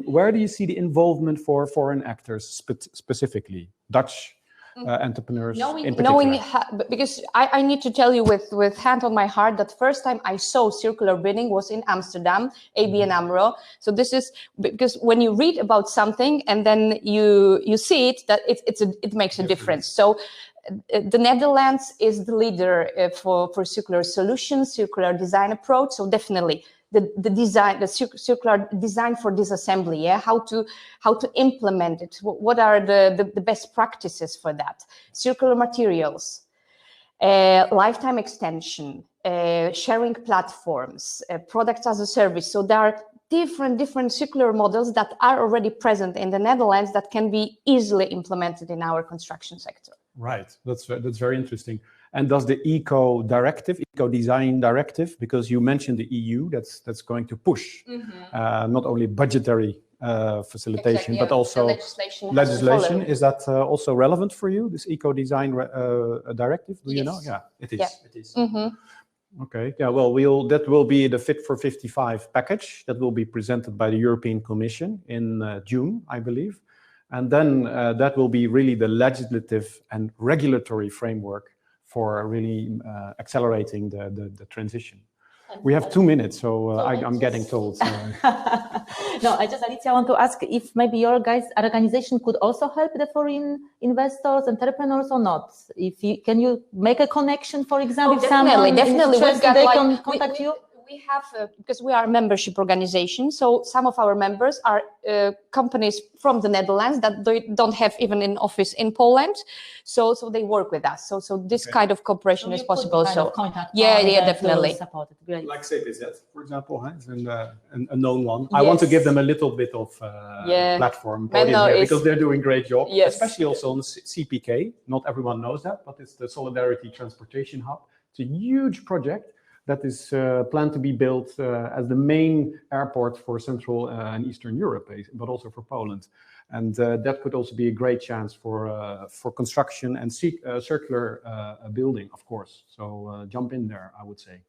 where do you see the involvement for foreign actors specifically, Dutch entrepreneurs in particular? Because I need to tell you with hand on my heart that first time I saw circular bidding was in Amsterdam, ABN AMRO. So this is because when you read about something and then you see it, that it makes a difference. So the Netherlands is the leader for circular solutions, circular design approach. So definitely the circular design for disassembly, how to implement it. What are the best practices for that? Circular materials, lifetime extension, sharing platforms, products as a service. So there are different circular models that are already present in the Netherlands that can be easily implemented in our construction sector. Right, that's very interesting. And does the eco design directive, because you mentioned the EU, that's going to push not only budgetary facilitation, but also legislation. Is that also relevant for you, this eco design directive? Do you know? Yeah, it is. Yeah. It is. Okay. Yeah. Well, that will be the Fit for 55 package that will be presented by the European Commission in June, I believe. And then that will be really the legislative and regulatory framework for really accelerating the transition. We have 2 minutes, so I'm getting told. So. No, Alicia, I want to ask if maybe your guys' organization could also help the foreign investors, entrepreneurs, or not? Can you make a connection, for example? Definitely. We've got, they can contact you. We have, because we are a membership organization, so some of our members are companies from the Netherlands that don't have even an office in Poland, so they work with us. So this kind of cooperation is possible. So definitely. Like CPZ, for example, is a known one. Yes. I want to give them a little bit of platform here, because they're doing a great job, especially also on CPK. Not everyone knows that, but it's the Solidarity Transportation Hub. It's a huge project that is planned to be built as the main airport for Central and Eastern Europe, but also for Poland. And that could also be a great chance for construction and circular building, of course. So jump in there, I would say.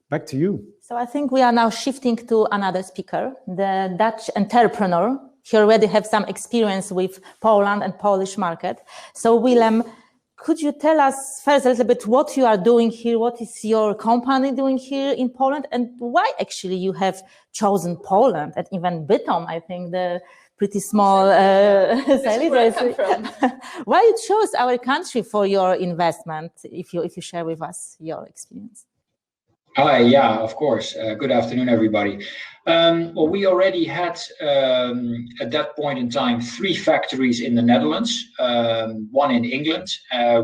Back to you. So I think we are now shifting to another speaker, the Dutch entrepreneur. He already have some experience with Poland and Polish market. So Willem, could you tell us first a little bit what you are doing here? What is your company doing here in Poland? And why actually you have chosen Poland and even Bytom, I think the pretty small salary. Why you chose our country for your investment? If you share with us your experience. Hi, yeah, of course. Good afternoon, everybody. Well, we already had, at that point in time, 3 factories in the Netherlands, 1 in England.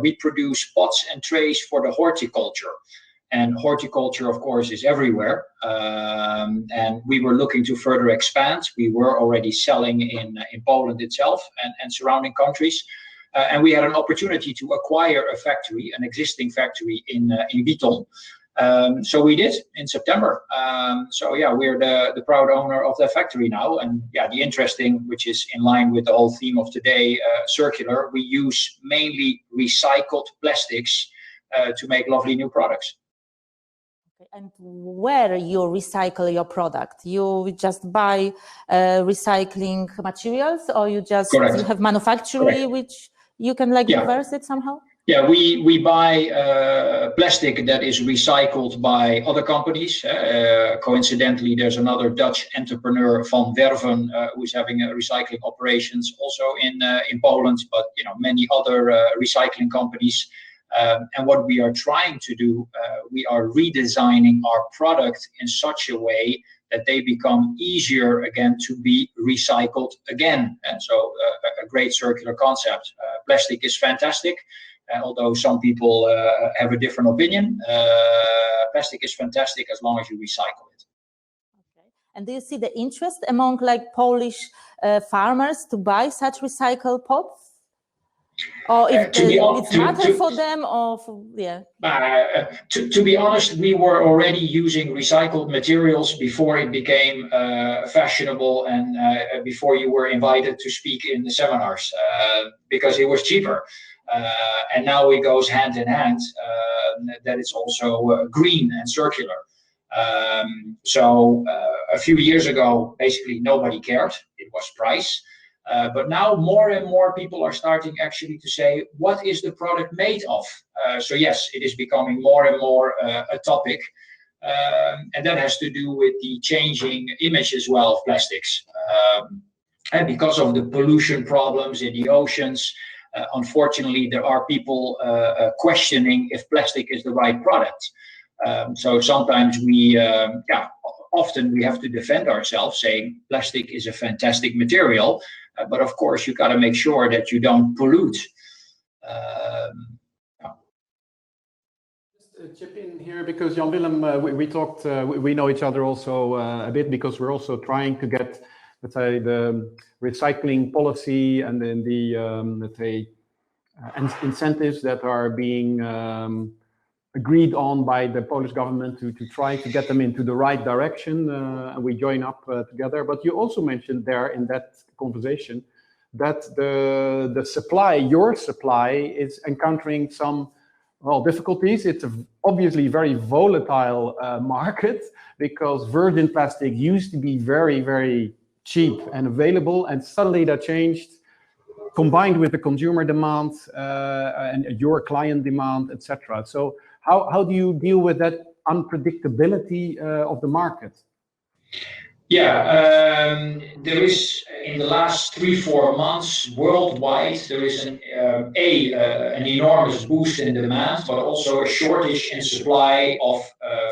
We produce pots and trays for the horticulture. And horticulture, of course, is everywhere. And we were looking to further expand. We were already selling in Poland itself and surrounding countries. And we had an opportunity to acquire a factory, an existing factory in Biton. So we did in September. So yeah, we're the proud owner of that factory now. And yeah, the interesting, which is in line with the whole theme of today, circular, we use mainly recycled plastics to make lovely new products. And where you recycle your product? You just buy recycling materials, or you just you have manufacturing which you can like reverse it somehow? Yeah, we buy plastic that is recycled by other companies. Coincidentally, there's another Dutch entrepreneur, Van Werven, who's having recycling operations also in Poland, but many other recycling companies. And what we are trying to do, we are redesigning our product in such a way that they become easier again to be recycled again. And so a great circular concept. Plastic is fantastic, although some people have a different opinion. Plastic is fantastic as long as you recycle it. Okay. And do you see the interest among like Polish farmers to buy such recycled pots? Or if it's matter for them, or to be honest, we were already using recycled materials before it became fashionable and before you were invited to speak in the seminars, because it was cheaper. And now it goes hand in hand that it's also green and circular. So a few years ago, basically nobody cared. It was price. But now more and more people are starting actually to say, what is the product made of? So yes, it is becoming more and more a topic. And that has to do with the changing image as well of plastics. And because of the pollution problems in the oceans, unfortunately, there are people questioning if plastic is the right product. So sometimes often we have to defend ourselves saying plastic is a fantastic material. But of course, you got to make sure that you don't pollute. Just chip in here because Jan Willem, we talked, we know each other also a bit because we're also trying to get, let's say, the recycling policy and then the, let's say, incentives that are being agreed on by the Polish government to try to get them into the right direction, and we join up together. But you also mentioned there in that conversation that the supply, your supply, is encountering some difficulties. It's obviously very volatile market because virgin plastic used to be very, very cheap and available, and suddenly that changed, combined with the consumer demand and your client demand, etc. So how do you deal with that unpredictability of the market? Yeah, there is in the last 3-4 months worldwide, there is an enormous boost in demand, but also a shortage in supply of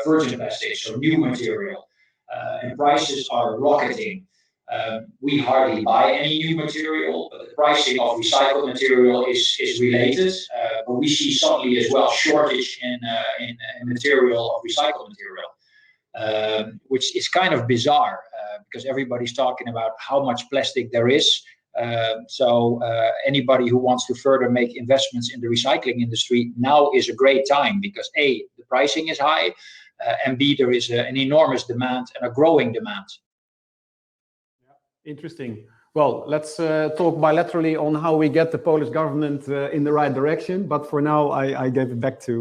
virgin plastics, so new material, and prices are rocketing. We hardly buy any new material, but the pricing of recycled material is related. But we see suddenly as well shortage in material of recycled material, which is kind of bizarre because everybody's talking about how much plastic there is. So anybody who wants to further make investments in the recycling industry, now is a great time because A, the pricing is high, and B, there is an enormous demand and a growing demand. Interesting. Well, let's talk bilaterally on how we get the Polish government in the right direction. But for now, I gave it back to.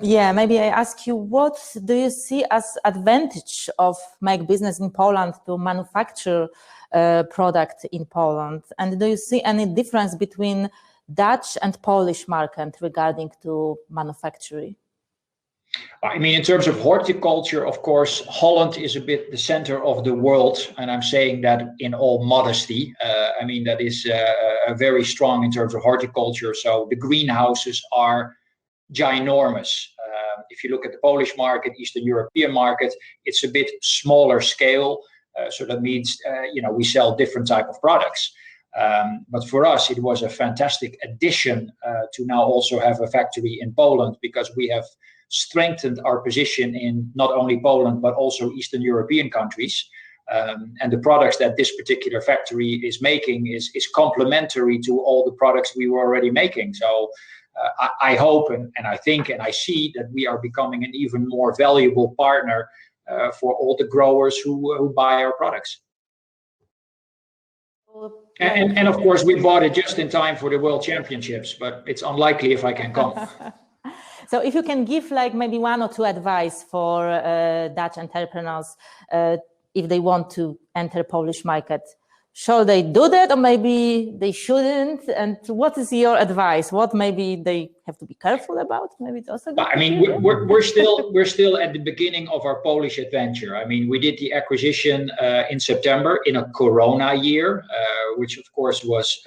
Yeah, maybe I ask you, what do you see as advantage of make business in Poland to manufacture product in Poland? And do you see any difference between Dutch and Polish market regarding to manufacturing? I mean, in terms of horticulture, of course, Holland is a bit the center of the world, and I'm saying that in all modesty. I mean, that is very strong in terms of horticulture. So the greenhouses are ginormous. If you look at the Polish market, Eastern European market, it's a bit smaller scale. So that means, we sell different type of products. But for us, it was a fantastic addition to now also have a factory in Poland, because we have strengthened our position in not only Poland, but also Eastern European countries. And the products that this particular factory is making is complementary to all the products we were already making. So I hope and I think and I see that we are becoming an even more valuable partner for all the growers who buy our products. And of course, we bought it just in time for the World Championships, but it's unlikely if I can come. So if you can give like maybe 1 or 2 advice for Dutch entrepreneurs, if they want to enter Polish market, should they do that or maybe they shouldn't? And what is your advice? What maybe they have to be careful about? Maybe it's also. I mean, we're still at the beginning of our Polish adventure. I mean, we did the acquisition in September in a Corona year, which of course was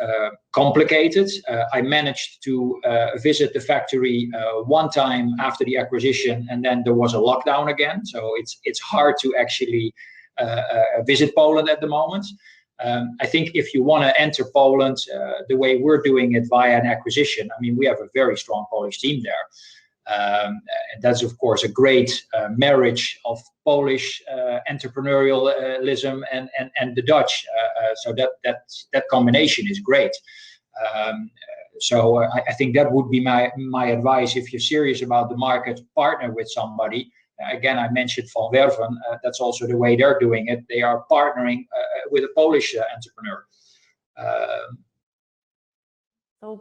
complicated. I managed to visit the factory one time after the acquisition, and then there was a lockdown again. So it's hard to actually visit Poland at the moment. I think if you want to enter Poland the way we're doing it via an acquisition, I mean, we have a very strong Polish team there. And that's, of course, a great marriage of Polish entrepreneurialism and the Dutch. So that combination is great. So I think that would be my advice. If you're serious about the market, partner with somebody. Again, I mentioned Van Werven. That's also the way they're doing it. They are partnering with a Polish entrepreneur.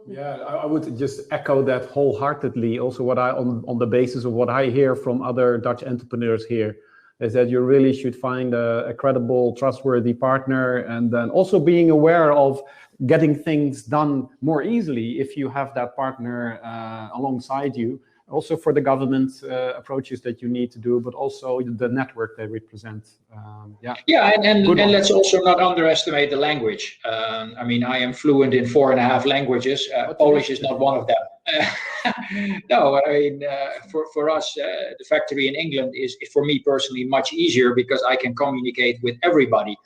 Yeah, I would just echo that wholeheartedly. Also, what I on the basis of what I hear from other Dutch entrepreneurs here is that you really should find a credible, trustworthy partner, and then also being aware of getting things done more easily if you have that partner alongside you. Also for the government approaches that you need to do, but also the network they represent. And let's also not underestimate the language. I mean, I am fluent in 4.5 languages. Polish is not one of them. No, I mean, for us, the factory in England is, for me personally, much easier because I can communicate with everybody.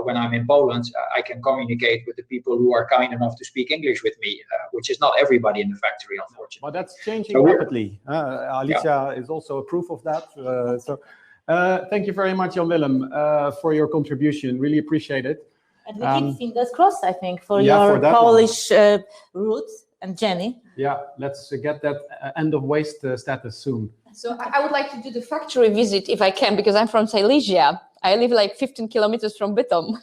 When I'm in Poland, I can communicate with the people who are kind enough to speak English with me, which is not everybody in the factory, unfortunately. But that's changing rapidly. Alicia is also a proof of that. Thank you very much, Jan Willem, for your contribution. Really appreciate it. And we keep fingers crossed, I think, for your Polish roots. And Jenny? Yeah, let's get that end of waste status soon. So I would like to do the factory visit if I can, because I'm from Silesia. I live like 15 kilometers from Bytom.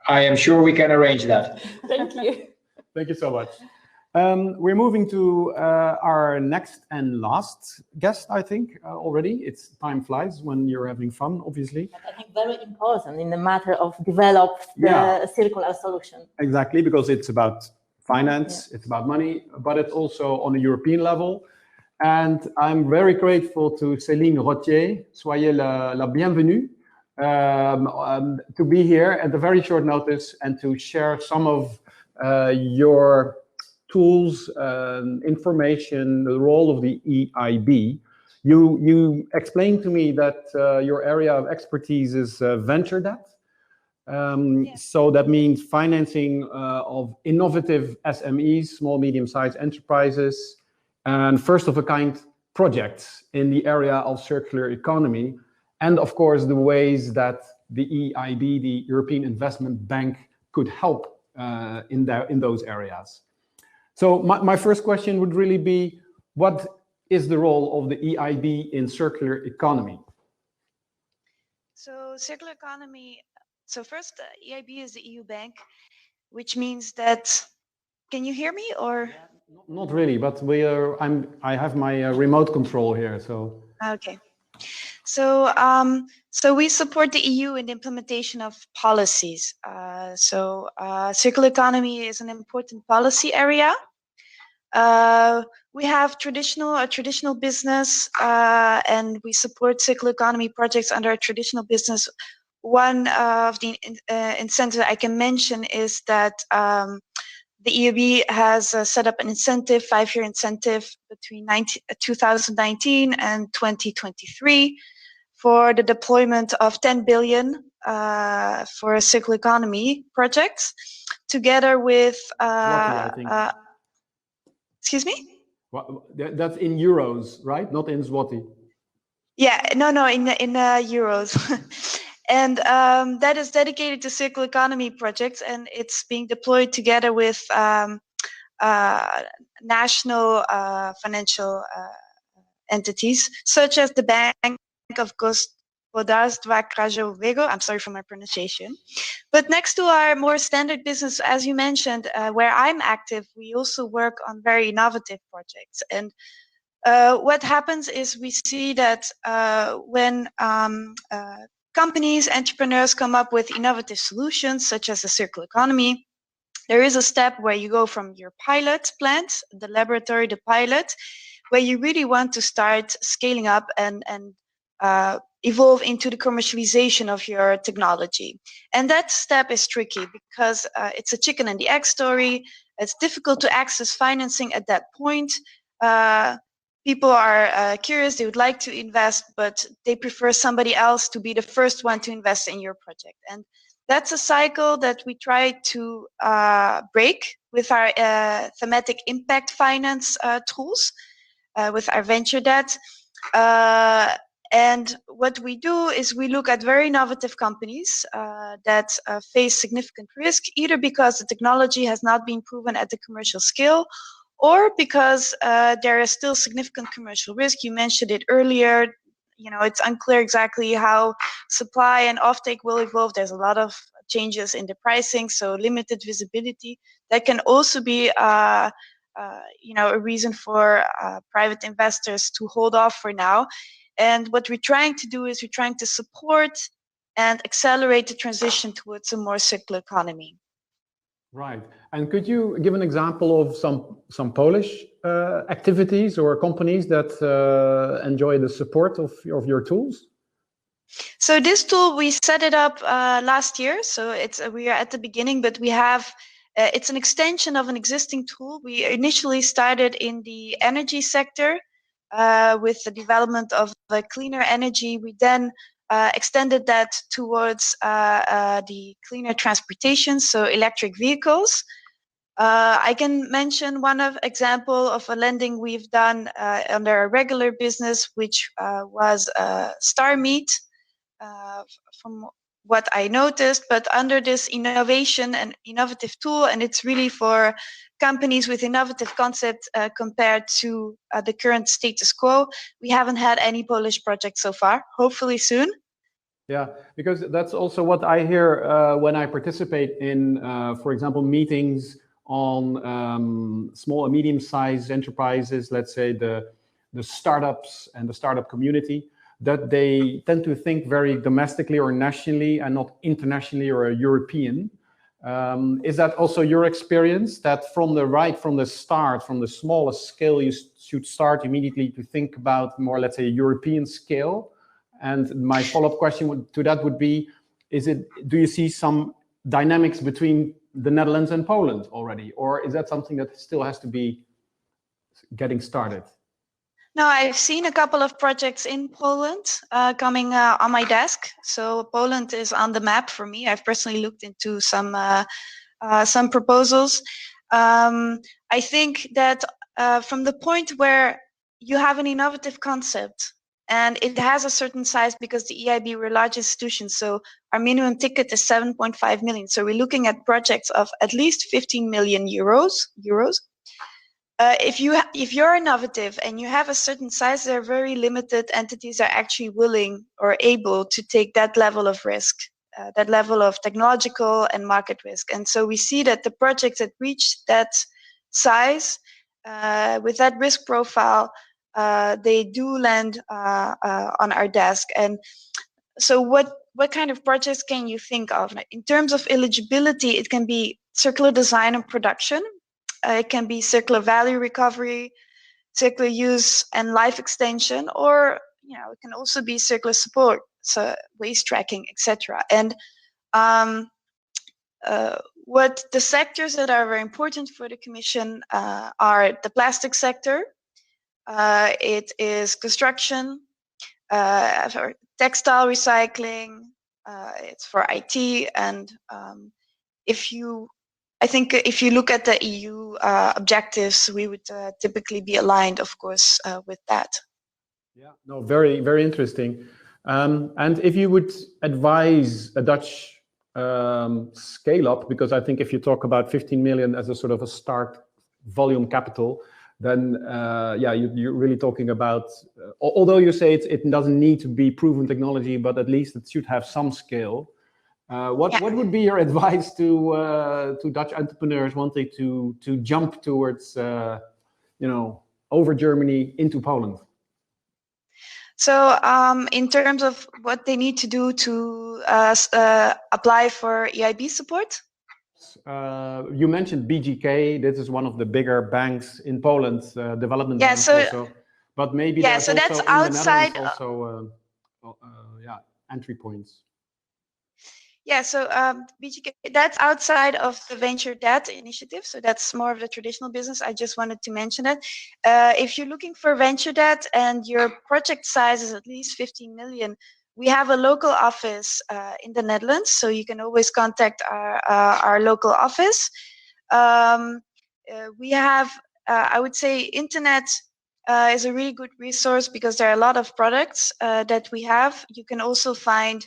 I am sure we can arrange that. Thank you. Thank you so much. We're moving to our next and last guest, I think, already. It's time flies when you're having fun, obviously. I think very important in the matter of develop the circular solution. Exactly, because it's about finance, it's about money, but it's also on a European level. And I'm very grateful to Céline Rottier. Soyez la bienvenue. To be here at a very short notice and to share some of your tools, information, the role of the EIB. You explained to me that your area of expertise is venture debt. So that means financing of innovative SMEs, small, medium-sized enterprises, and first-of-a-kind projects in the area of circular economy. And of course, the ways that the EIB, the European Investment Bank, could help in those areas. So my first question would really be, what is the role of the EIB in circular economy? So circular economy, so first, EIB is the EU bank, which means that, can you hear me or? Not really, but I have my remote control here, so. Okay. So, so we support the EU in the implementation of policies. Circular economy is an important policy area. we have a traditional business, and we support circular economy projects under a traditional business. One of the incentives I can mention is that the EIB has set up an incentive, 5-year incentive between 2019 and 2023 for the deployment of 10 billion for circular economy projects, together with I think. excuse me? Well, that's in euros, right? Not in zloty. Yeah, no, in euros. And that is dedicated to circular economy projects, and it's being deployed together with national financial entities, such as the Bank of Gospodarstwa Krajowego. I'm sorry for my pronunciation. But next to our more standard business, as you mentioned, where I'm active, we also work on very innovative projects. And what happens is we see that when companies, entrepreneurs come up with innovative solutions, such as the circular economy, there is a step where you go from your pilot plant, the laboratory, the pilot, where you really want to start scaling up and evolve into the commercialization of your technology. And that step is tricky because it's a chicken and the egg story. It's difficult to access financing at that point. People are curious, they would like to invest, but they prefer somebody else to be the first one to invest in your project. And that's a cycle that we try to break with our thematic impact finance tools, with our venture debt. And what we do is we look at very innovative companies that face significant risk, either because the technology has not been proven at the commercial scale, or because there is still significant commercial risk. You mentioned it earlier. You know, it's unclear exactly how supply and offtake will evolve. There's a lot of changes in the pricing, so limited visibility. That can also be a reason for private investors to hold off for now. And what we're trying to do is we're trying to support and accelerate the transition towards a more circular economy. Right. And could you give an example of some Polish activities or companies that enjoy the support of your tools? So this tool, we set it up last year. So we are at the beginning, but we have it's an extension of an existing tool. We initially started in the energy sector with the development of cleaner energy. We then extended that towards the cleaner transportation, so electric vehicles. I can mention one example of a lending we've done under a regular business, which was StarMeet, from what I noticed, but under this innovation and innovative tool, and it's really for companies with innovative concepts compared to the current status quo. We haven't had any Polish projects so far, hopefully soon. Yeah, because that's also what I hear when I participate in, for example, meetings on small and medium-sized enterprises, let's say the startups and the startup community, that they tend to think very domestically or nationally and not internationally or European. Is that also your experience, that from the start, from the smallest scale, you should start immediately to think about more, let's say, European scale? And my follow-up question to that would be, do you see some dynamics between the Netherlands and Poland already, or is that something that still has to be getting started? No, I've seen a couple of projects in Poland coming on my desk. So Poland is on the map for me. I've personally looked into some proposals. I think that from the point where you have an innovative concept and it has a certain size, because the EIB, we're a large institution, so our minimum ticket is 7.5 million. So we're looking at projects of at least 15 million euros. If you're innovative and you have a certain size, there are very limited entities that are actually willing or able to take that level of risk, that level of technological and market risk. And so we see that the projects that reach that size with that risk profile, they do land on our desk. And so what kind of projects can you think of? In terms of eligibility, it can be circular design and production. It can be circular value recovery, circular use and life extension, or it can also be circular support, so waste tracking, etc. And what the sectors that are very important for the Commission are the plastic sector, it is construction, for textile recycling, it's for IT, and I think if you look at the EU objectives, we would typically be aligned, of course, with that. Yeah, no, very, very interesting. And if you would advise a Dutch scale up, because I think if you talk about 15 million as a sort of a start volume capital, then you're really talking about, although you say it doesn't need to be proven technology, but at least it should have some scale. What would be your advice to Dutch entrepreneurs wanting to jump towards, over Germany into Poland? So in terms of what they need to do to apply for EIB support? You mentioned BGK. This is one of the bigger banks in Poland, development banks also. But maybe so that's outside. Also, entry points. Yeah, so BGK, that's outside of the venture debt initiative. So that's more of the traditional business. I just wanted to mention it. If you're looking for venture debt and your project size is at least 15 million, we have a local office in the Netherlands. So you can always contact our local office. We have, I would say, internet is a really good resource because there are a lot of products that we have. You can also find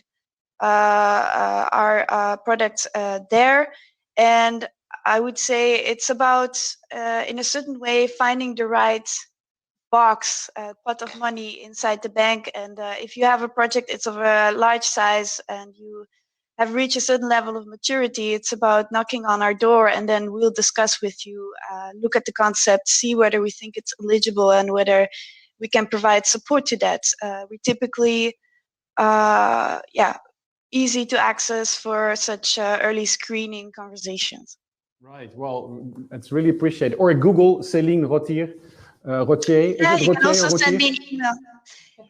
our products there, and I would say it's about in a certain way finding the right box, pot of money inside the bank. And if you have a project, it's of a large size and you have reached a certain level of maturity, it's about knocking on our door, and then we'll discuss with you, look at the concept, see whether we think it's eligible and whether we can provide support to that. We typically easy to access for such early screening conversations. Right. Well, it's really appreciated. Or Google Céline Rotier. Rotier. Yeah, you can also Rotier? send me an email.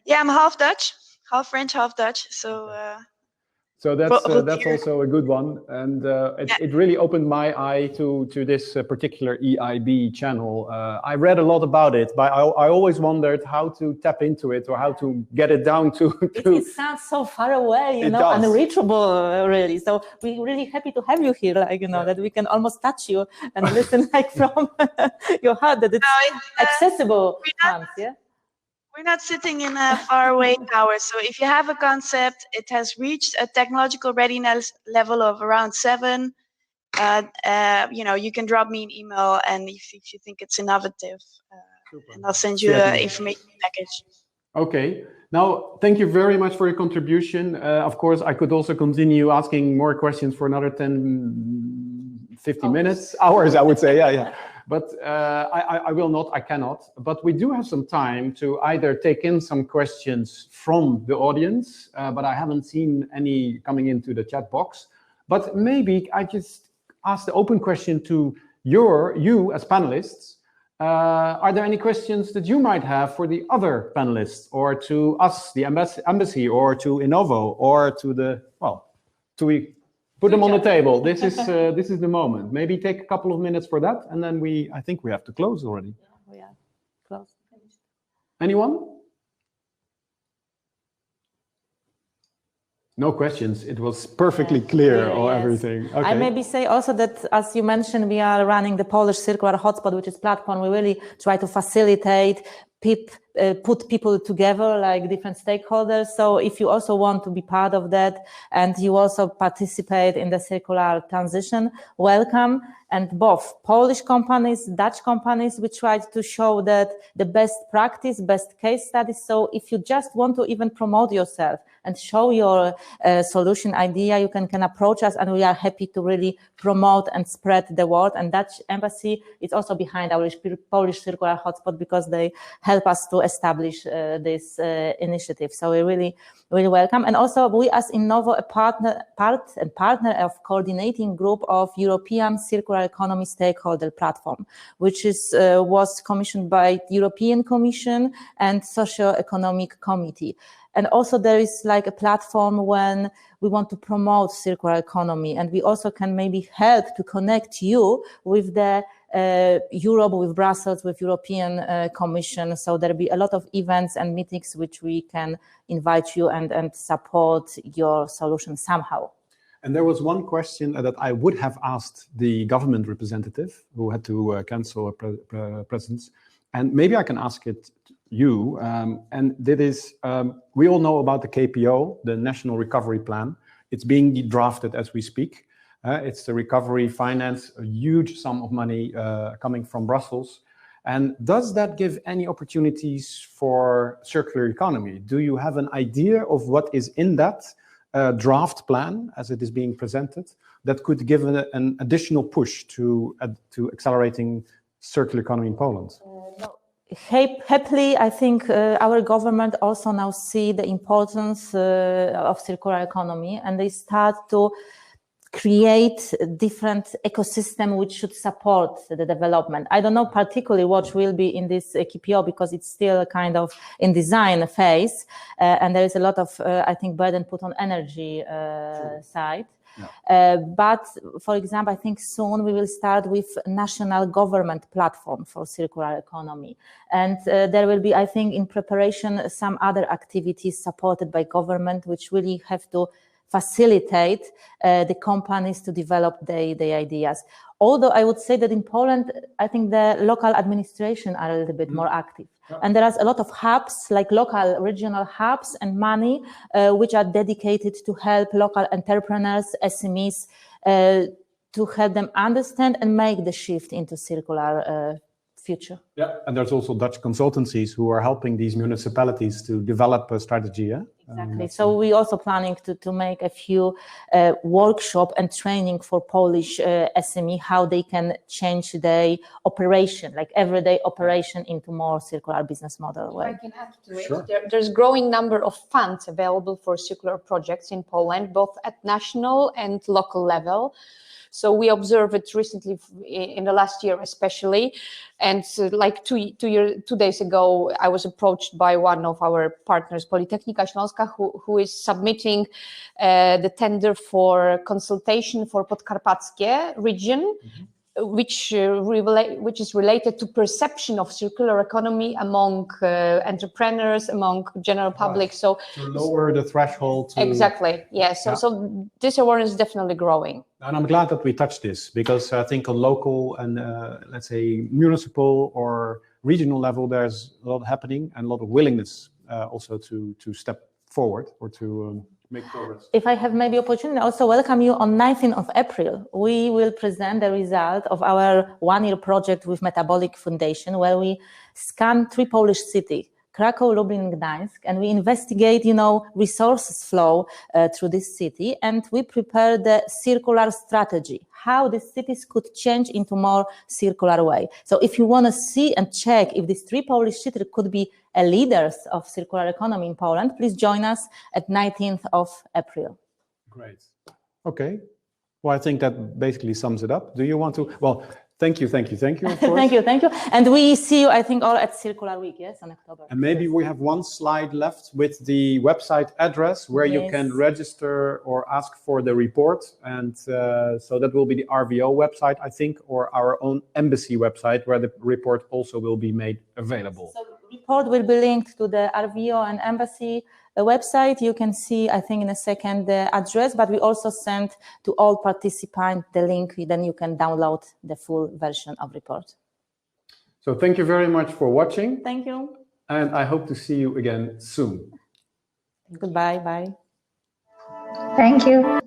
Yeah, I'm half Dutch, half French, half Dutch. So that's also a good one, and it really opened my eye to this particular EIB channel. I read a lot about it, but I always wondered how to tap into it or how to get it down to. It sounds so far away, unreachable, really. So we're really happy to have you here, that we can almost touch you and listen from your heart, that it's accessible. We're not sitting in a faraway tower. So if you have a concept, it has reached a technological readiness level of around 7. You can drop me an email, and if you think it's innovative, and I'll send you an information package. Okay. Now, thank you very much for your contribution. Of course, I could also continue asking more questions for another 10, 15 minutes, hours, I would say. Yeah. But I will not, I cannot. But we do have some time to either take in some questions from the audience, but I haven't seen any coming into the chat box. But maybe I just ask the open question to you as panelists. Are there any questions that you might have for the other panelists, or to us, the embassy, or to Innovo, or to put them on the table? This is the moment. Maybe take a couple of minutes for that, and then I think we have to close already. Yeah, we are close. Anyone? No questions. It was perfectly clear or everything. Okay. I maybe say also that, as you mentioned, we are running the Polish Circular Hotspot, which is platform. We really try to facilitate, put people together, like different stakeholders. So if you also want to be part of that and you also participate in the circular transition, welcome. And both Polish companies, Dutch companies, we tried to show that the best practice, best case studies. So if you just want to even promote yourself and show your solution idea, you can approach us, and we are happy to really promote and spread the word. And Dutch embassy is also behind our Polish Circular Hotspot, because they help us to establish this initiative. So we really welcome. And also we as Innovo, a partner of coordinating group of European Circular Economy Stakeholder Platform, which was commissioned by European Commission and Socio-Economic Committee. And also there is like a platform when we want to promote circular economy, and we also can maybe help to connect you with the Europe, with Brussels, with European Commission. So there'll be a lot of events and meetings which we can invite you and support your solution somehow. And there was one question that I would have asked the government representative who had to cancel a presence. And maybe I can ask it you, and that is, we all know about the KPO, the National Recovery Plan. It's being drafted as we speak. It's the recovery finance, a huge sum of money coming from Brussels. And does that give any opportunities for circular economy? Do you have an idea of what is in that draft plan as it is being presented that could give an additional push to accelerating circular economy in Poland? No. Happily, I think our government also now see the importance of circular economy, and they start to create a different ecosystem which should support the development. I don't know particularly what will be in this KPO because it's still kind of in design phase, and there is a lot of, I think, burden put on energy side. Yeah. But for example, I think soon we will start with national government platform for circular economy. And there will be, I think, in preparation, some other activities supported by government, which really have to facilitate the companies to develop their ideas. Although I would say that in Poland, I think the local administration are a little bit more active. And there are a lot of hubs, like local regional hubs and money, which are dedicated to help local entrepreneurs, SMEs, to help them understand and make the shift into circular future. Yeah, and there's also Dutch consultancies who are helping these municipalities to develop a strategy. Yeah, exactly. So we also planning to make a few workshop and training for Polish SME how they can change their operation, like everyday operation, into more circular business model way. I can add to it. Sure. There's growing number of funds available for circular projects in Poland, both at national and local level. So we observed it recently in the last year, especially. And like two days ago, I was approached by one of our partners, Politechnika Śląska, who is submitting the tender for consultation for Podkarpackie region, which is related to perception of circular economy among entrepreneurs, among general public. Right. So to lower the threshold. Exactly. Yes. Yeah. So this awareness is definitely growing. And I'm glad that we touched this, because I think on local and let's say municipal or regional level, there's a lot happening and a lot of willingness also to step forward or to make progress. If I have maybe opportunity, I also welcome you on 19th of April. We will present the result of our one-year project with Metabolic Foundation, where we scan 3 Polish cities, Krakow, Lublin, Gdańsk, and we investigate, resources flow through this city, and we prepare the circular strategy, how the cities could change into more circular way. So if you want to see and check if these 3 Polish cities could be leaders of circular economy in Poland, please join us at 19th of April. Great. Okay. Well, I think that basically sums it up. Do you want to? Well, thank you, of course. Thank you. And we see you, I think, all at Circular Week, yes, in October. And maybe we have one slide left with the website address where you can register or ask for the report. And so that will be the RVO website, I think, or our own embassy website, where the report also will be made available. So the report will be linked to the RVO and embassy website. You can see, I think, in a second the address, but we also send to all participants the link. Then you can download the full version of report. So thank you very much for watching. Thank you. And I hope to see you again soon. Goodbye. Bye. Thank you.